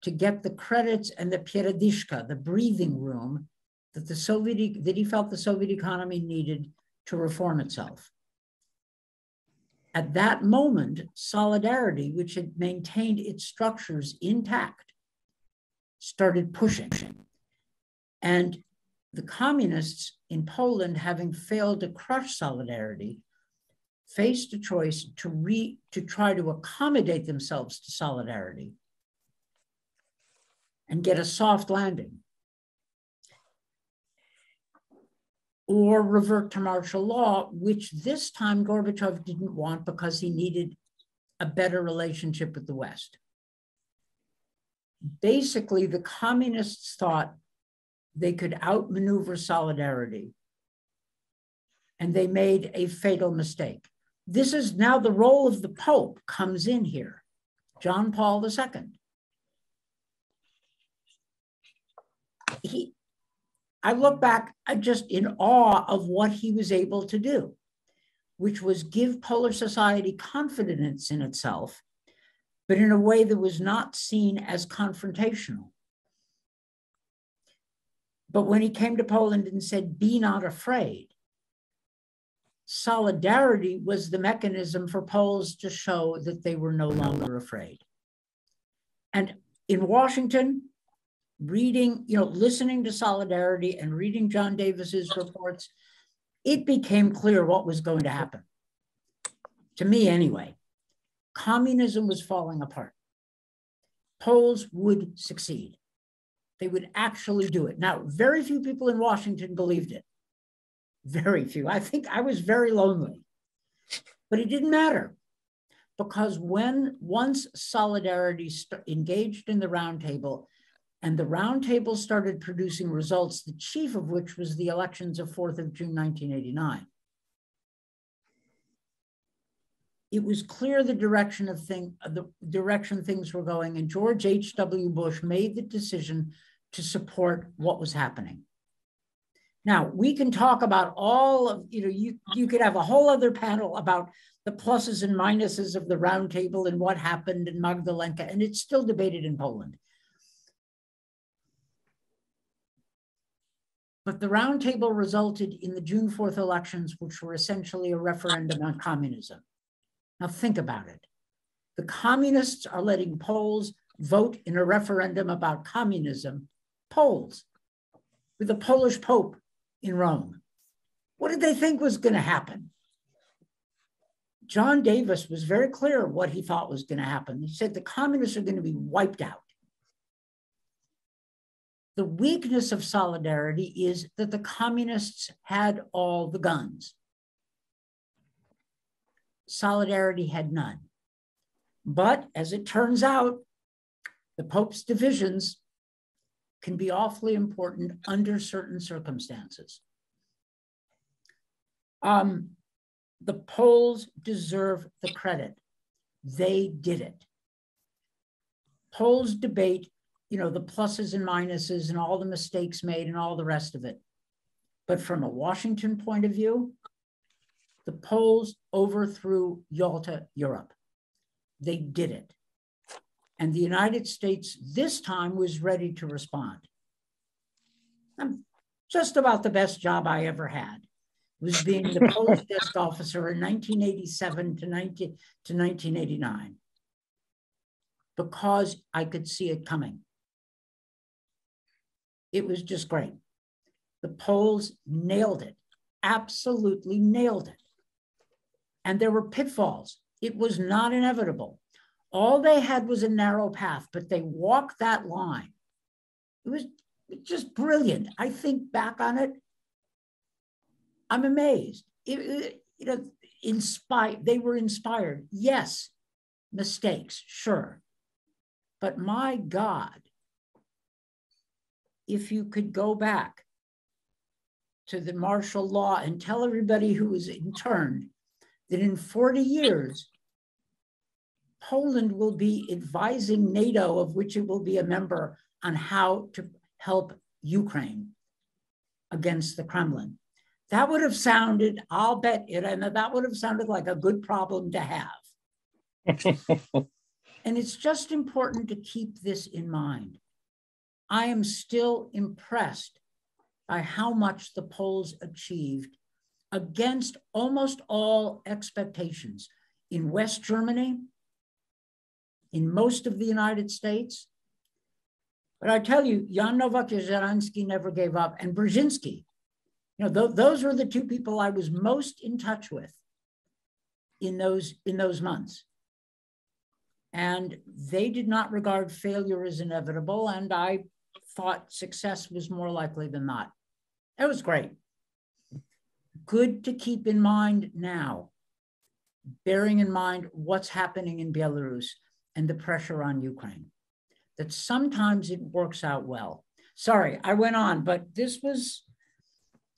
to get the credits and the peredishka, the breathing room that he felt the Soviet economy needed to reform itself. At that moment, Solidarity, which had maintained its structures intact, started pushing. And the communists in Poland, having failed to crush Solidarity, faced a choice to try to accommodate themselves to Solidarity and get a soft landing, or revert to martial law, which this time Gorbachev didn't want because he needed a better relationship with the West. Basically, the communists thought they could outmaneuver Solidarity, and they made a fatal mistake. This is now the role of the Pope comes in here, John Paul II. I look back just in awe of what he was able to do, which was give Polish society confidence in itself, but in a way that was not seen as confrontational. But when he came to Poland and said, "Be not afraid," Solidarity was the mechanism for Poles to show that they were no longer afraid. And in Washington, listening to Solidarity and reading John Davis's reports, it became clear what was going to happen. To me, anyway, communism was falling apart. Poles would succeed. They would actually do it. Now, very few people in Washington believed it. Very few. I think I was very lonely. But it didn't matter, because once Solidarity engaged in the roundtable, and the roundtable started producing results, the chief of which was the elections of 4th of June, 1989. It was clear the direction things were going, and George H.W. Bush made the decision to support what was happening. Now, we can talk about all of, you could have a whole other panel about the pluses and minuses of the roundtable and what happened in Magdalenka, and it's still debated in Poland. But the roundtable resulted in the June 4th elections, which were essentially a referendum on communism. Now think about it. The communists are letting Poles vote in a referendum about communism, Poles, with a Polish Pope in Rome. What did they think was going to happen? John Davis was very clear what he thought was going to happen. He said the communists are going to be wiped out. The weakness of Solidarity is that the communists had all the guns. Solidarity had none. But as it turns out, the Pope's divisions can be awfully important under certain circumstances. The Poles deserve the credit. They did it. Poles debate the pluses and minuses and all the mistakes made and all the rest of it. But from a Washington point of view, the Poles overthrew Yalta Europe. They did it. And the United States this time was ready to respond. Just about the best job I ever had was being the Polish desk officer in 1987 to 1989, because I could see it coming. It was just great. The Poles nailed it, absolutely nailed it. And there were pitfalls. It was not inevitable. All they had was a narrow path, but they walked that line. It was just brilliant. I think back on it, I'm amazed. They were inspired. Yes, mistakes, sure. But my God, if you could go back to the martial law and tell everybody who was interned that in 40 years, Poland will be advising NATO, of which it will be a member, on how to help Ukraine against the Kremlin. That would have sounded, I'll bet it, and that would have sounded like a good problem to have. And it's just important to keep this in mind. I am still impressed by how much the Poles achieved against almost all expectations in West Germany, in most of the United States. But I tell you, Jan Nowak-Jażerański never gave up, and Brzezinski. Those were the two people I was most in touch with in those months. And they did not regard failure as inevitable, and I thought success was more likely than not. It was great. Good to keep in mind now, bearing in mind what's happening in Belarus and the pressure on Ukraine, that sometimes it works out well. Sorry, I went on, but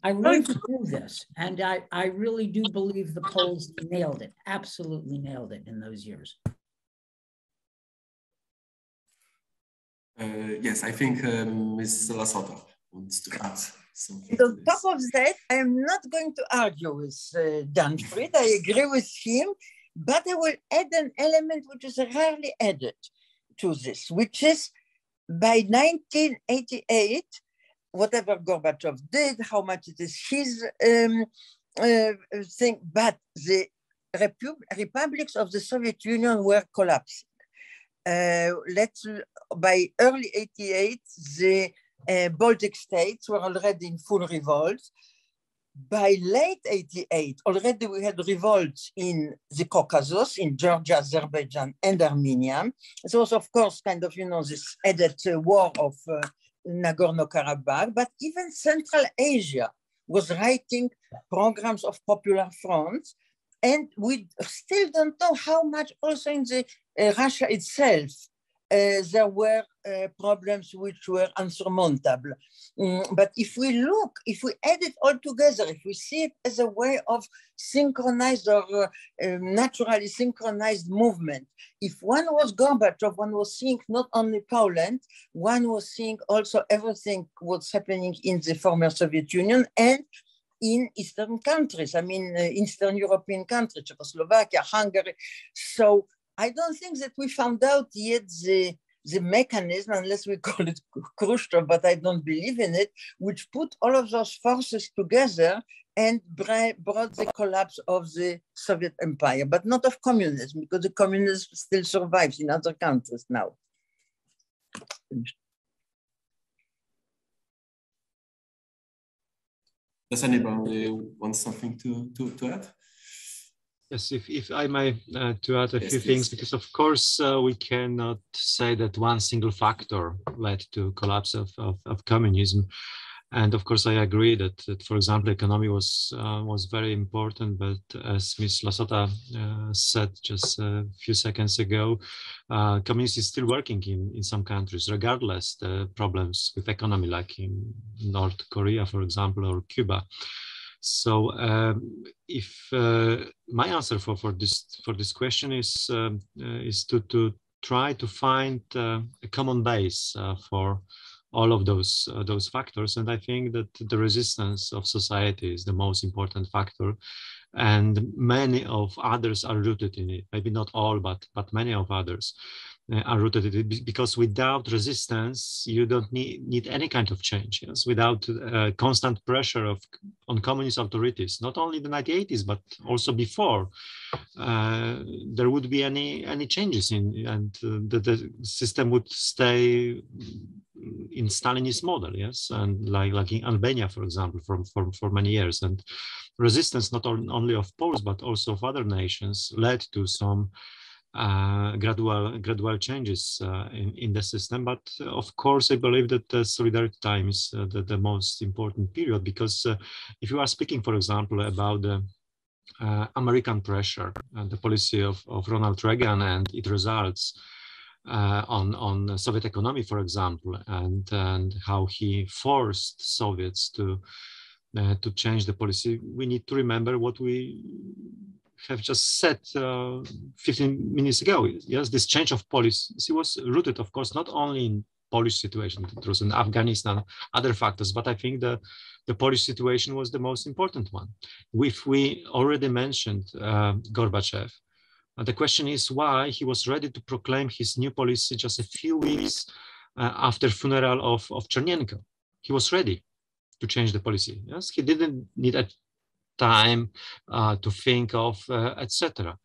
I lived through this, and I really do believe the Poles nailed it, absolutely nailed it in those years. Yes, I think Ms. Lasota wants to add something. On top of that, I am not going to argue with Dan Friedt. I agree with him, but I will add an element which is rarely added to this, which is by 1988, whatever Gorbachev did, how much it is his thing, but the republics of the Soviet Union were collapsing. By early 88, the Baltic states were already in full revolt. By late 88, already we had revolts in the Caucasus, in Georgia, Azerbaijan, and Armenia. It was, of course, kind of, this added war of Nagorno-Karabakh, but even Central Asia was writing programs of popular fronts. And we still don't know how much also in the Russia itself, there were problems which were unsurmountable. But if we add it all together, if we see it as a way of synchronized or naturally synchronized movement, if one was Gorbachev, one was seeing not only Poland, one was seeing also everything what's happening in the former Soviet Union and in Eastern countries, Eastern European countries, Czechoslovakia, Hungary. So I don't think that we found out yet the mechanism, unless we call it Khrushchev, but I don't believe in it, which put all of those forces together and brought the collapse of the Soviet Empire, but not of communism, because the communism still survives in other countries now. Does anybody want something to add? Yes, if I may to add a few things, because of course we cannot say that one single factor led to collapse of communism. And of course, I agree that for example, economy was very important. But as Ms. Lasota said just a few seconds ago, communism is still working in some countries, regardless the problems with economy, like in North Korea, for example, or Cuba. So, if my answer for this question is to try to find a common base for all of those factors, and I think that the resistance of society is the most important factor, and many of others are rooted in it. Maybe not all, but many of others. are rooted in it, because without resistance, you don't need any kind of change. Yes? Without constant pressure on communist authorities, not only in the 1980s, but also before, there would be any changes and the system would stay in Stalinist model, yes, and like in Albania, for example, for many years. And resistance not only of Poles but also of other nations led to some gradual changes in the system. But of course, I believe that the solidarity time is the most important period, because if you are speaking, for example, about the American pressure and the policy of Ronald Reagan and its results on Soviet economy, for example, and how he forced Soviets to change the policy, we need to remember what we have just said 15 minutes ago. Yes, this change of policy was rooted, of course, not only in Polish situation, it was in Afghanistan, other factors, but I think the Polish situation was the most important one. If we already mentioned Gorbachev, the question is why he was ready to proclaim his new policy just a few weeks after funeral of Chernenko. He was ready to change the policy. Yes, he didn't need a time to think of, etc.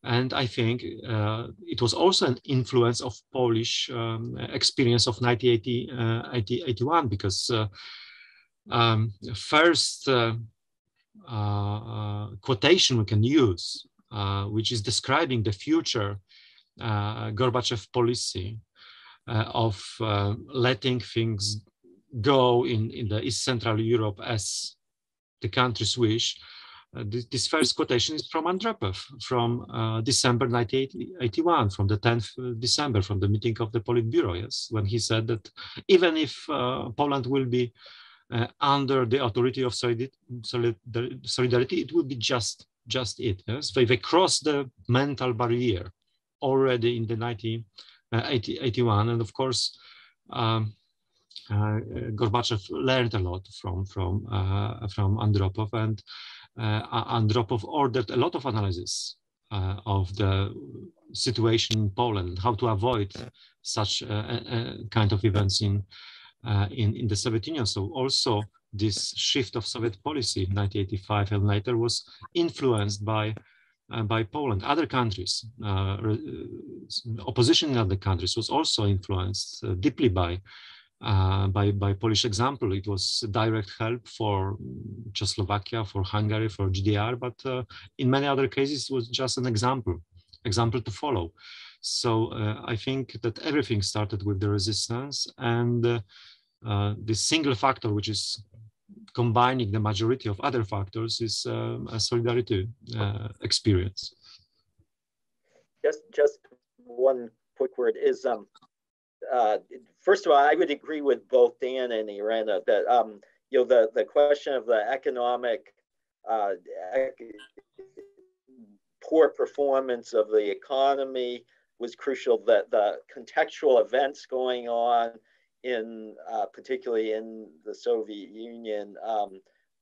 And I think it was also an influence of Polish experience of 1981, because first quotation we can use, which is describing the future Gorbachev policy of letting things go in the East Central Europe as the countries wish. This first quotation is from Andropov from December 1981, from the 10th December, from the meeting of the Politburo, yes, when he said that even if Poland will be under the authority of solidarity, it will be just it. Yes, they crossed the mental barrier already in the 1981, and of course, Gorbachev learned a lot from Andropov, and Andropov ordered a lot of analysis of the situation in Poland, how to avoid such kind of events in the Soviet Union. So also this shift of Soviet policy in 1985 and later was influenced by Poland. Other countries, opposition in other countries was also influenced deeply by Polish example. It was direct help for Czechoslovakia, for Hungary, for GDR, but in many other cases it was just an example to follow. So I think that everything started with the resistance, and the single factor which is combining the majority of other factors is a solidarity experience. Just one quick word is first of all, I would agree with both Dan and Irena that the question of the economic poor performance of the economy was crucial. That the contextual events going on in particularly in the Soviet Union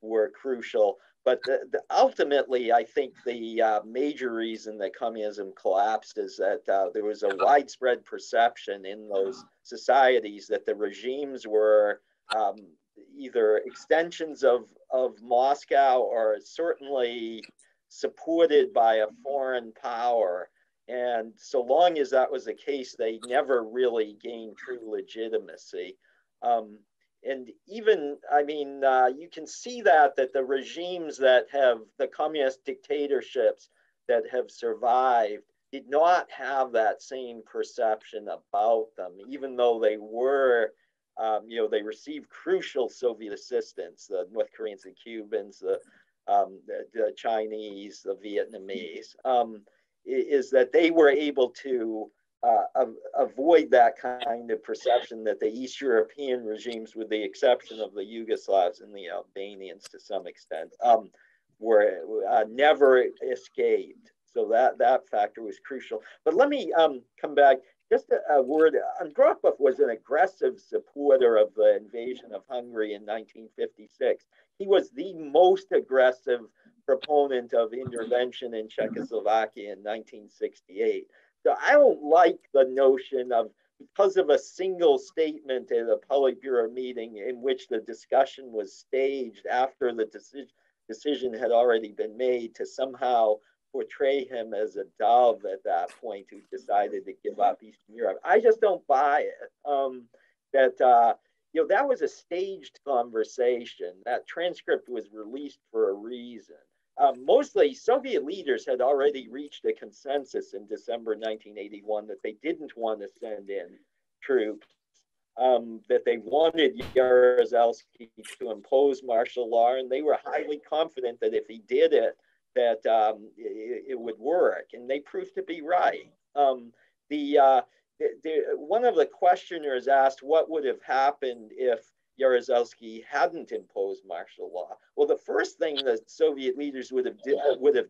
were crucial. But ultimately, I think the major reason that communism collapsed is that there was a widespread perception in those societies that the regimes were either extensions of Moscow or certainly supported by a foreign power. And so long as that was the case, they never really gained true legitimacy. And even, I mean, you can see that the regimes that have the communist dictatorships that have survived did not have that same perception about them, even though they were, they received crucial Soviet assistance, the North Koreans, the Cubans, the Chinese, the Vietnamese, is that they were able to avoid that kind of perception that the East European regimes, with the exception of the Yugoslavs and the Albanians to some extent, were never escaped. So that factor was crucial. But let me come back. Just a word. Andropov was an aggressive supporter of the invasion of Hungary in 1956. He was the most aggressive proponent of intervention in Czechoslovakia in 1968. So I don't like the notion of, because of a single statement at a Politburo meeting in which the discussion was staged after the decision had already been made, to somehow portray him as a dove at that point who decided to give up Eastern Europe. I just don't buy it. That was a staged conversation. That transcript was released for a reason. Mostly Soviet leaders had already reached a consensus in December 1981 that they didn't want to send in troops, that they wanted Jaruzelski to impose martial law, and they were highly confident that if he did it, that it would work, and they proved to be right. One of the questioners asked what would have happened if Jaruzelski hadn't imposed martial law. Well, the first thing that Soviet leaders would have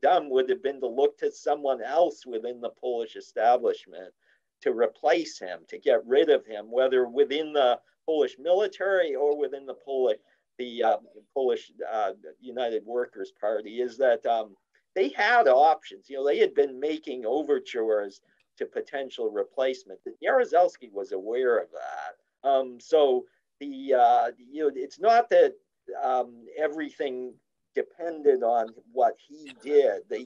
done would have been to look to someone else within the Polish establishment to replace him, to get rid of him, whether within the Polish military or within the Polish United Workers' Party. Is that they had options. They had been making overtures to potential replacement. Jaruzelski was aware of that. So it's not that everything depended on what he did. They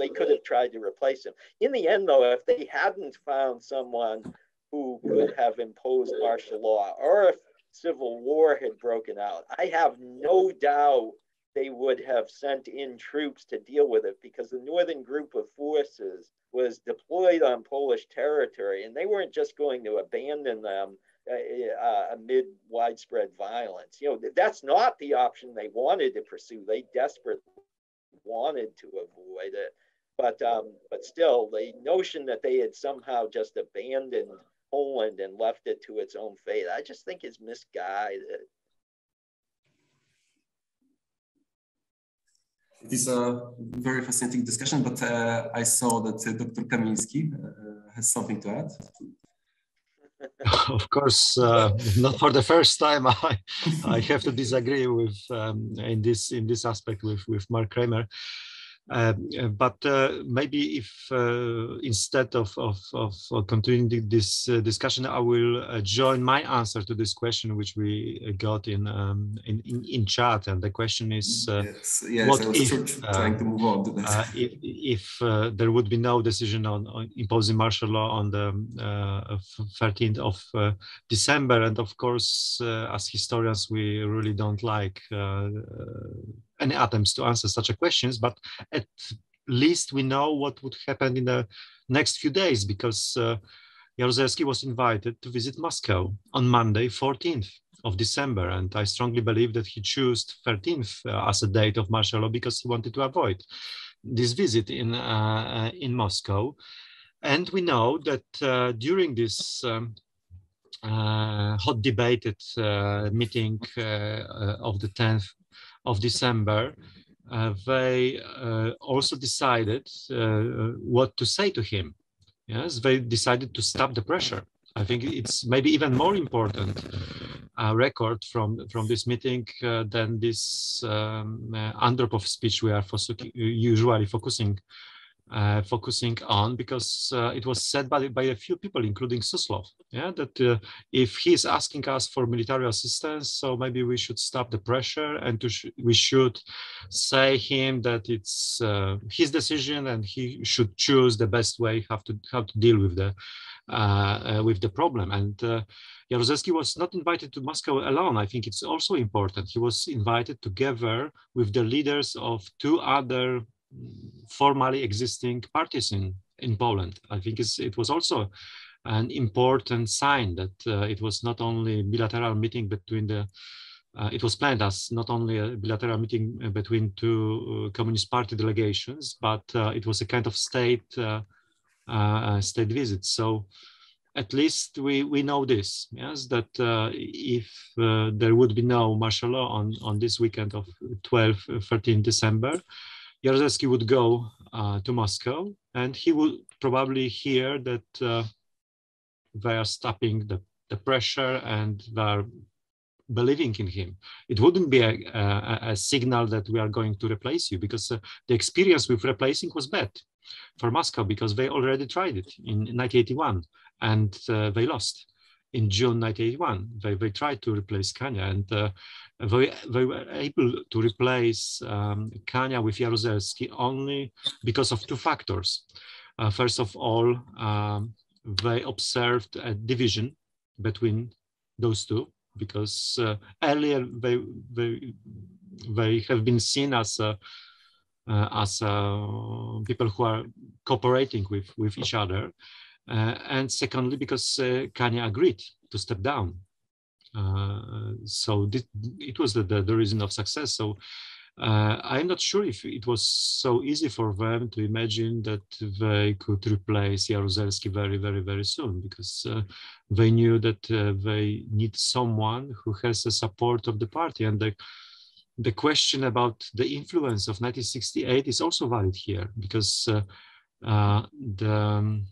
could have tried to replace him. In the end, though, if they hadn't found someone who could have imposed martial law, or if civil war had broken out, I have no doubt they would have sent in troops to deal with it, because the Northern Group of Forces was deployed on Polish territory, and they weren't just going to abandon them amid widespread violence. That's not the option they wanted to pursue. They desperately wanted to avoid it. But still, the notion that they had somehow just abandoned Poland and left it to its own fate, I just think is misguided. It is a very fascinating discussion, but I saw that Dr. Kamiński has something to add. Of course, not for the first time. I have to disagree with in this aspect with Mark Kramer. But maybe if instead of continuing this discussion, I will join my answer to this question, which we got in chat, and the question is: yes, what if trying to move on to that. if there would be no decision on imposing martial law on the 13th of December, and of course, as historians, we really don't like any attempts to answer such a questions, but at least we know what would happen in the next few days, because Jaruzelski was invited to visit Moscow on Monday, 14th of December, and I strongly believe that he chose 13th as a date of martial law because he wanted to avoid this visit in Moscow. And we know that during this hot debated meeting of the 10th of December, they also decided what to say to him. Yes, they decided to stop the pressure. I think it's maybe even more important record from this meeting than this Andropov speech we are usually focusing on, because it was said by a few people, including Suslov, that if he's asking us for military assistance, so maybe we should stop the pressure, and we should say him that it's his decision and he should choose the best way how to deal with the problem. And Jaruzelski was not invited to Moscow alone. I think it's also important. He was invited together with the leaders of two other formally existing parties in Poland. I think it was also an important sign that it was not only a bilateral meeting between it was planned as not only a bilateral meeting between two Communist Party delegations, but it was a kind of state visit. So at least we know this, yes, that if there would be no martial law on this weekend of 13 December, Jaruzelski would go to Moscow, and he would probably hear that they are stopping the pressure and they are believing in him. It wouldn't be a signal that we are going to replace you, because the experience with replacing was bad. for Moscow, because they already tried it in 1981 and they lost. In June 1981, they tried to replace Kania, and they were able to replace Kania with Jaruzelski only because of two factors. First of all, they observed a division between those two, because earlier they have been seen as people who are cooperating with each other. And secondly, because Kania agreed to step down. So it was the reason of success. So I'm not sure if it was so easy for them to imagine that they could replace Jaruzelski very, very, very soon, because they knew that they need someone who has the support of the party. And the question about the influence of 1968 is also valid here, because the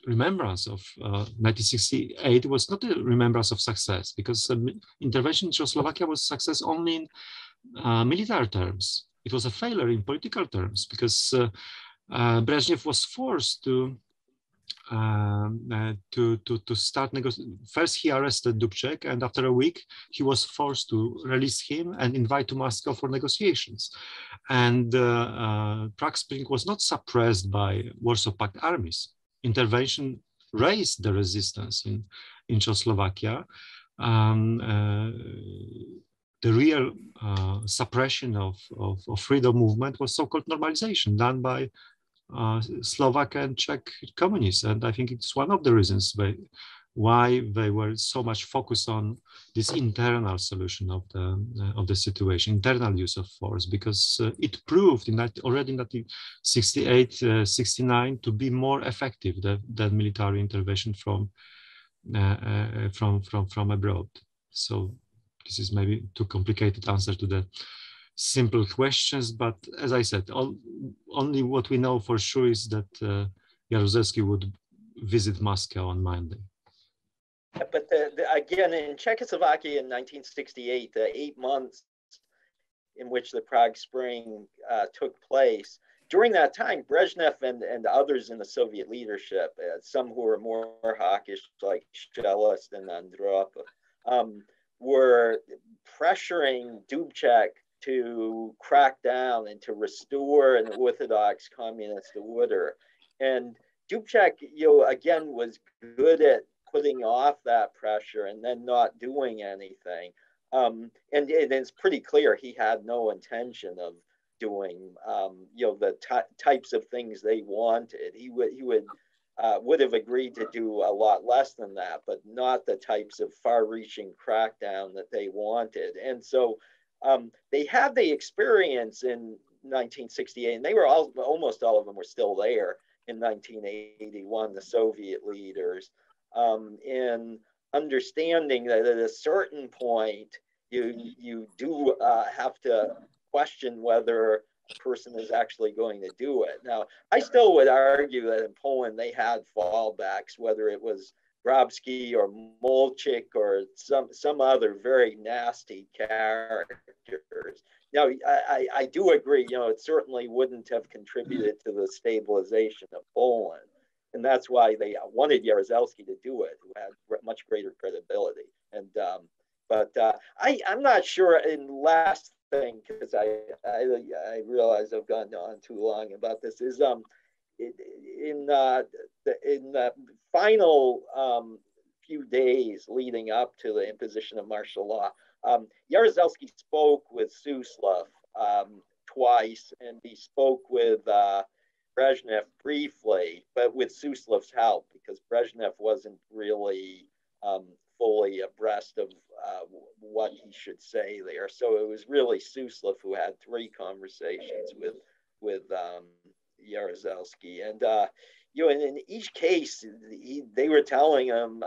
remembrance of 1968 was not a remembrance of success, because intervention in Czechoslovakia was success only in military terms. It was a failure in political terms, because Brezhnev was forced to start negotiating. First, he arrested Dubček, and after a week, he was forced to release him and invite to Moscow for negotiations. And Prague Spring was not suppressed by Warsaw-Pact armies. Intervention raised the resistance in Czechoslovakia. The real suppression of freedom movement was so-called normalization done by Slovak and Czech communists, and I think it's one of the reasons why they were so much focused on this internal solution of the situation, internal use of force, because it proved already in 1968, 69 to be more effective than military intervention from abroad. So this is maybe too complicated answer to the simple questions, but as I said, only what we know for sure is that Jaruzelski would visit Moscow on Monday. But again, in Czechoslovakia in 1968, the 8 months in which the Prague Spring took place, during that time, Brezhnev and others in the Soviet leadership, some who were more hawkish, like Shelest and Andropov, were pressuring Dubček to crack down and to restore an orthodox communist order. And Dubček, again, was good at putting off that pressure and then not doing anything. And it's pretty clear he had no intention of doing, the types of things they wanted. He would have agreed to do a lot less than that, but not the types of far-reaching crackdown that they wanted. And so they had the experience in 1968, and they were almost all of them were still there in 1981, the Soviet leaders, in understanding that at a certain point, you do have to question whether a person is actually going to do it. Now, I still would argue that in Poland, they had fallbacks, whether it was Grabski or Molchik or some other very nasty characters. Now, I do agree, it certainly wouldn't have contributed to the stabilization of Poland. And that's why they wanted Jaruzelski to do it, who had much greater credibility. And but I'm not sure. In last thing, because I realize I've gone on too long about this, is in the final few days leading up to the imposition of martial law, Jaruzelski spoke with Suslov twice, and he spoke with Brezhnev briefly, but with Suslov's help, because Brezhnev wasn't really fully abreast of what he should say there. So it was really Suslov who had 3 conversations with Jaruzelski. And and in each case, they were telling him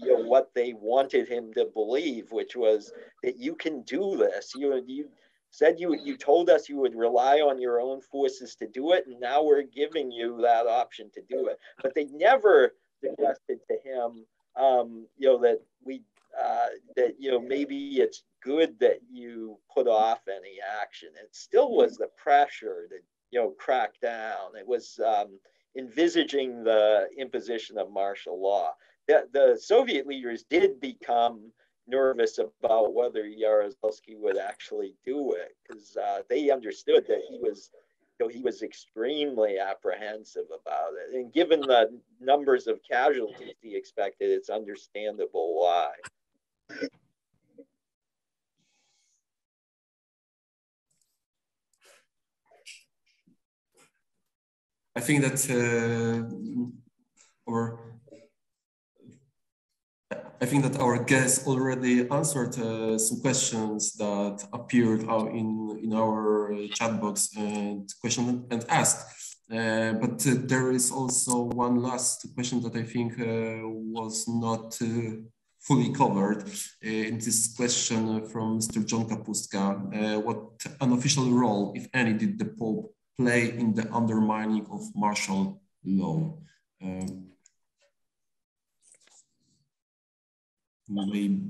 what they wanted him to believe, which was that you can do this. You said you told us you would rely on your own forces to do it, and now we're giving you that option to do it. But they never suggested to him, that maybe it's good that you put off any action. It still was the pressure to, you know, crack down. It was envisaging the imposition of martial law. The Soviet leaders did become nervous about whether Jaruzelski would actually do it, because they understood that he was extremely apprehensive about it. And given the numbers of casualties he expected, it's understandable why. I think that our guest already answered some questions that appeared in our chat box and question and asked. But there is also one last question that I think was not fully covered in this question from Mr. John Kapustka. What unofficial role, if any, did the Pope play in the undermining of martial law? Maybe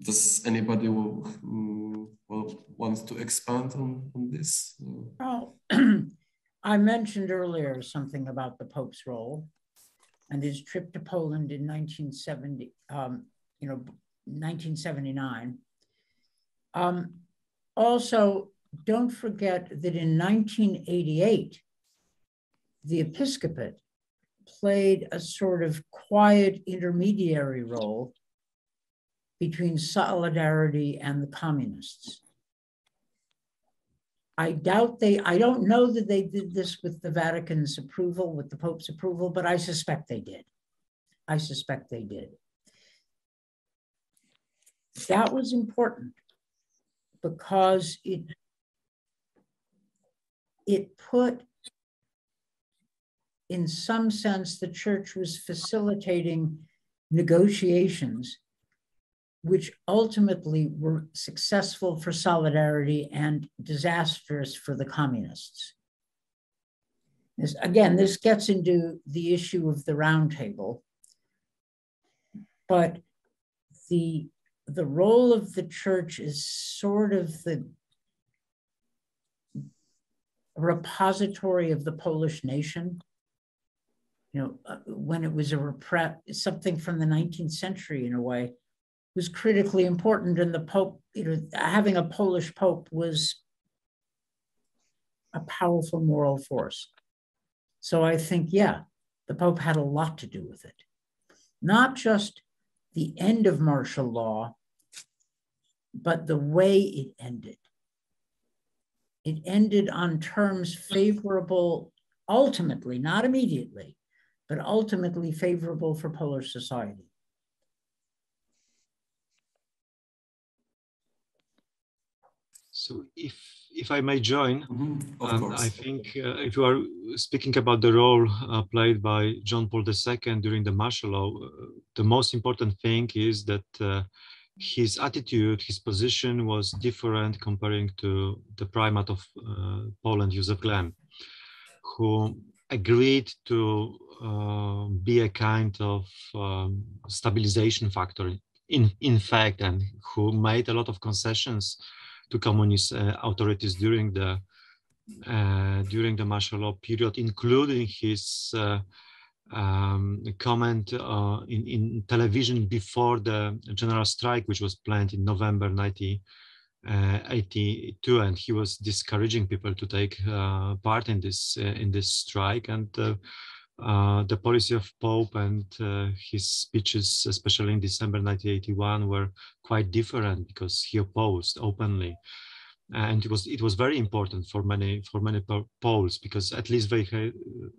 does anybody want to expand on this? Well, I mentioned earlier something about the Pope's role and his trip to Poland in 1979. Also, don't forget that in 1988, the episcopate played a sort of quiet intermediary role between Solidarity and the communists. I don't know that they did this with the Vatican's approval, with the Pope's approval, but I suspect they did. I suspect they did. That was important because it put, in some sense, the church was facilitating negotiations which ultimately were successful for Solidarity and disastrous for the communists. This gets into the issue of the Round Table, but the role of the church is sort of the repository of the Polish nation. You know, when it was something from the 19th century in a way, was critically important, and the Pope, having a Polish Pope was a powerful moral force. So I think, yeah, the Pope had a lot to do with it. Not just the end of martial law, but the way it ended. It ended on terms favorable, ultimately, not immediately, but ultimately favorable for Polish society. So if I may join, I think if you are speaking about the role played by John Paul II during the martial law, the most important thing is that his attitude, his position was different comparing to the primate of Poland, Józef Glem, who agreed to be a kind of stabilization factor, in fact, and who made a lot of concessions to communist authorities during the martial law period, including his comment in television before the general strike, which was planned in November 1982, and he was discouraging people to take part in this strike. And the policy of Pope and his speeches, especially in December 1981, were quite different because he opposed openly, and it was very important for many Poles, because at least they had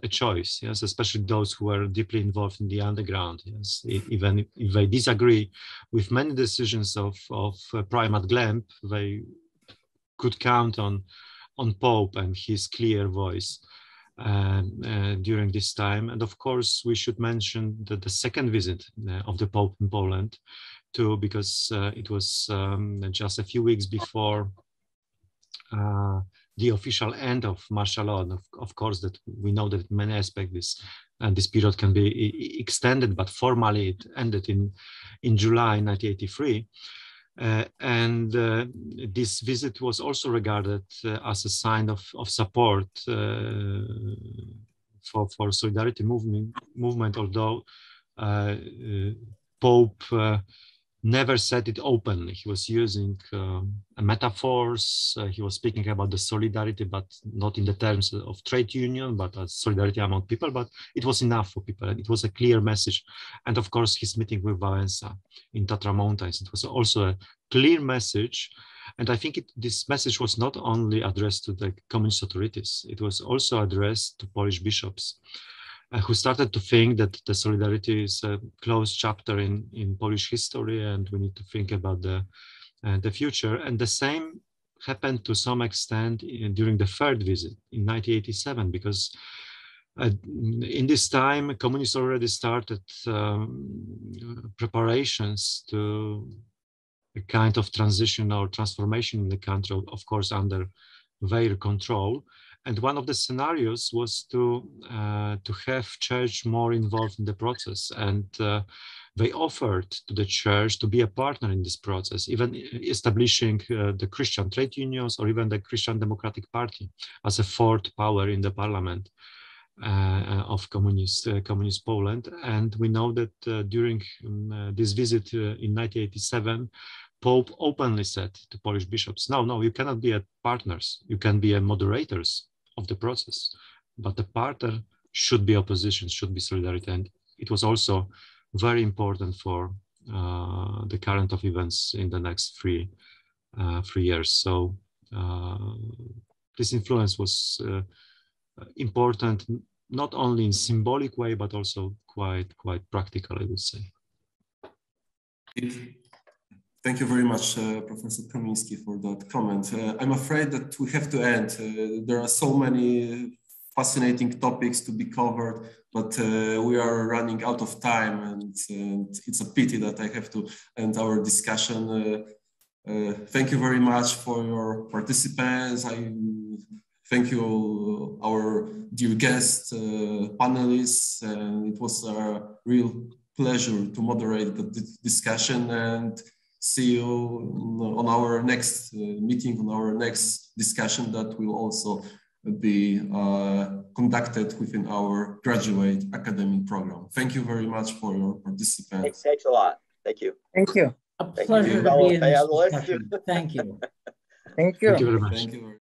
a choice. Yes, especially those who were deeply involved in the underground. Yes, even if they disagree with many decisions of Primate Glem, they could count on Pope and his clear voice during this time. And of course, we should mention the second visit of the Pope in Poland too, because it was just a few weeks before the official end of martial law. And of course, that we know that in many aspects this period can be extended, but formally it ended in July 1983. This visit was also regarded as a sign of support for solidarity movement, although Pope never said it openly. He was using metaphors. He was speaking about the solidarity, but not in the terms of trade union, but as solidarity among people. But it was enough for people, and it was a clear message. And of course, his meeting with Wałęsa in Tatra Mountains, it was also a clear message. And I think this message was not only addressed to the communist authorities, it was also addressed to Polish bishops, who started to think that the solidarity is a closed chapter in Polish history, and we need to think about the future. And the same happened to some extent during the third visit in 1987, because in this time, communists already started preparations to a kind of transition or transformation in the country, of course, under their control. And one of the scenarios was to have church more involved in the process. And they offered to the church to be a partner in this process, even establishing the Christian trade unions or even the Christian Democratic Party as a fourth power in the parliament of communist Poland. And we know that during this visit in 1987, Pope openly said to Polish bishops, no, you cannot be partners. You can be moderators of the process, but the partner should be opposition, should be solidarity. And it was also very important for the current of events in the next three years. So this influence was important, not only in symbolic way, but also quite practical, I would say. Thank you very much, Professor Kamiński, for that comment. I'm afraid that we have to end. There are so many fascinating topics to be covered, but we are running out of time, and it's a pity that I have to end our discussion. Thank you very much for your participants. I thank you, our dear guests, panelists, and it was a real pleasure to moderate the discussion, and see you on our next meeting, on our next discussion that will also be conducted within our graduate academic program. Thank you very much for your participation. Thanks a lot. Thank you. Thank you. A pleasure to be in this discussion. Thank you. Thank you. Thank you very much. Thank you.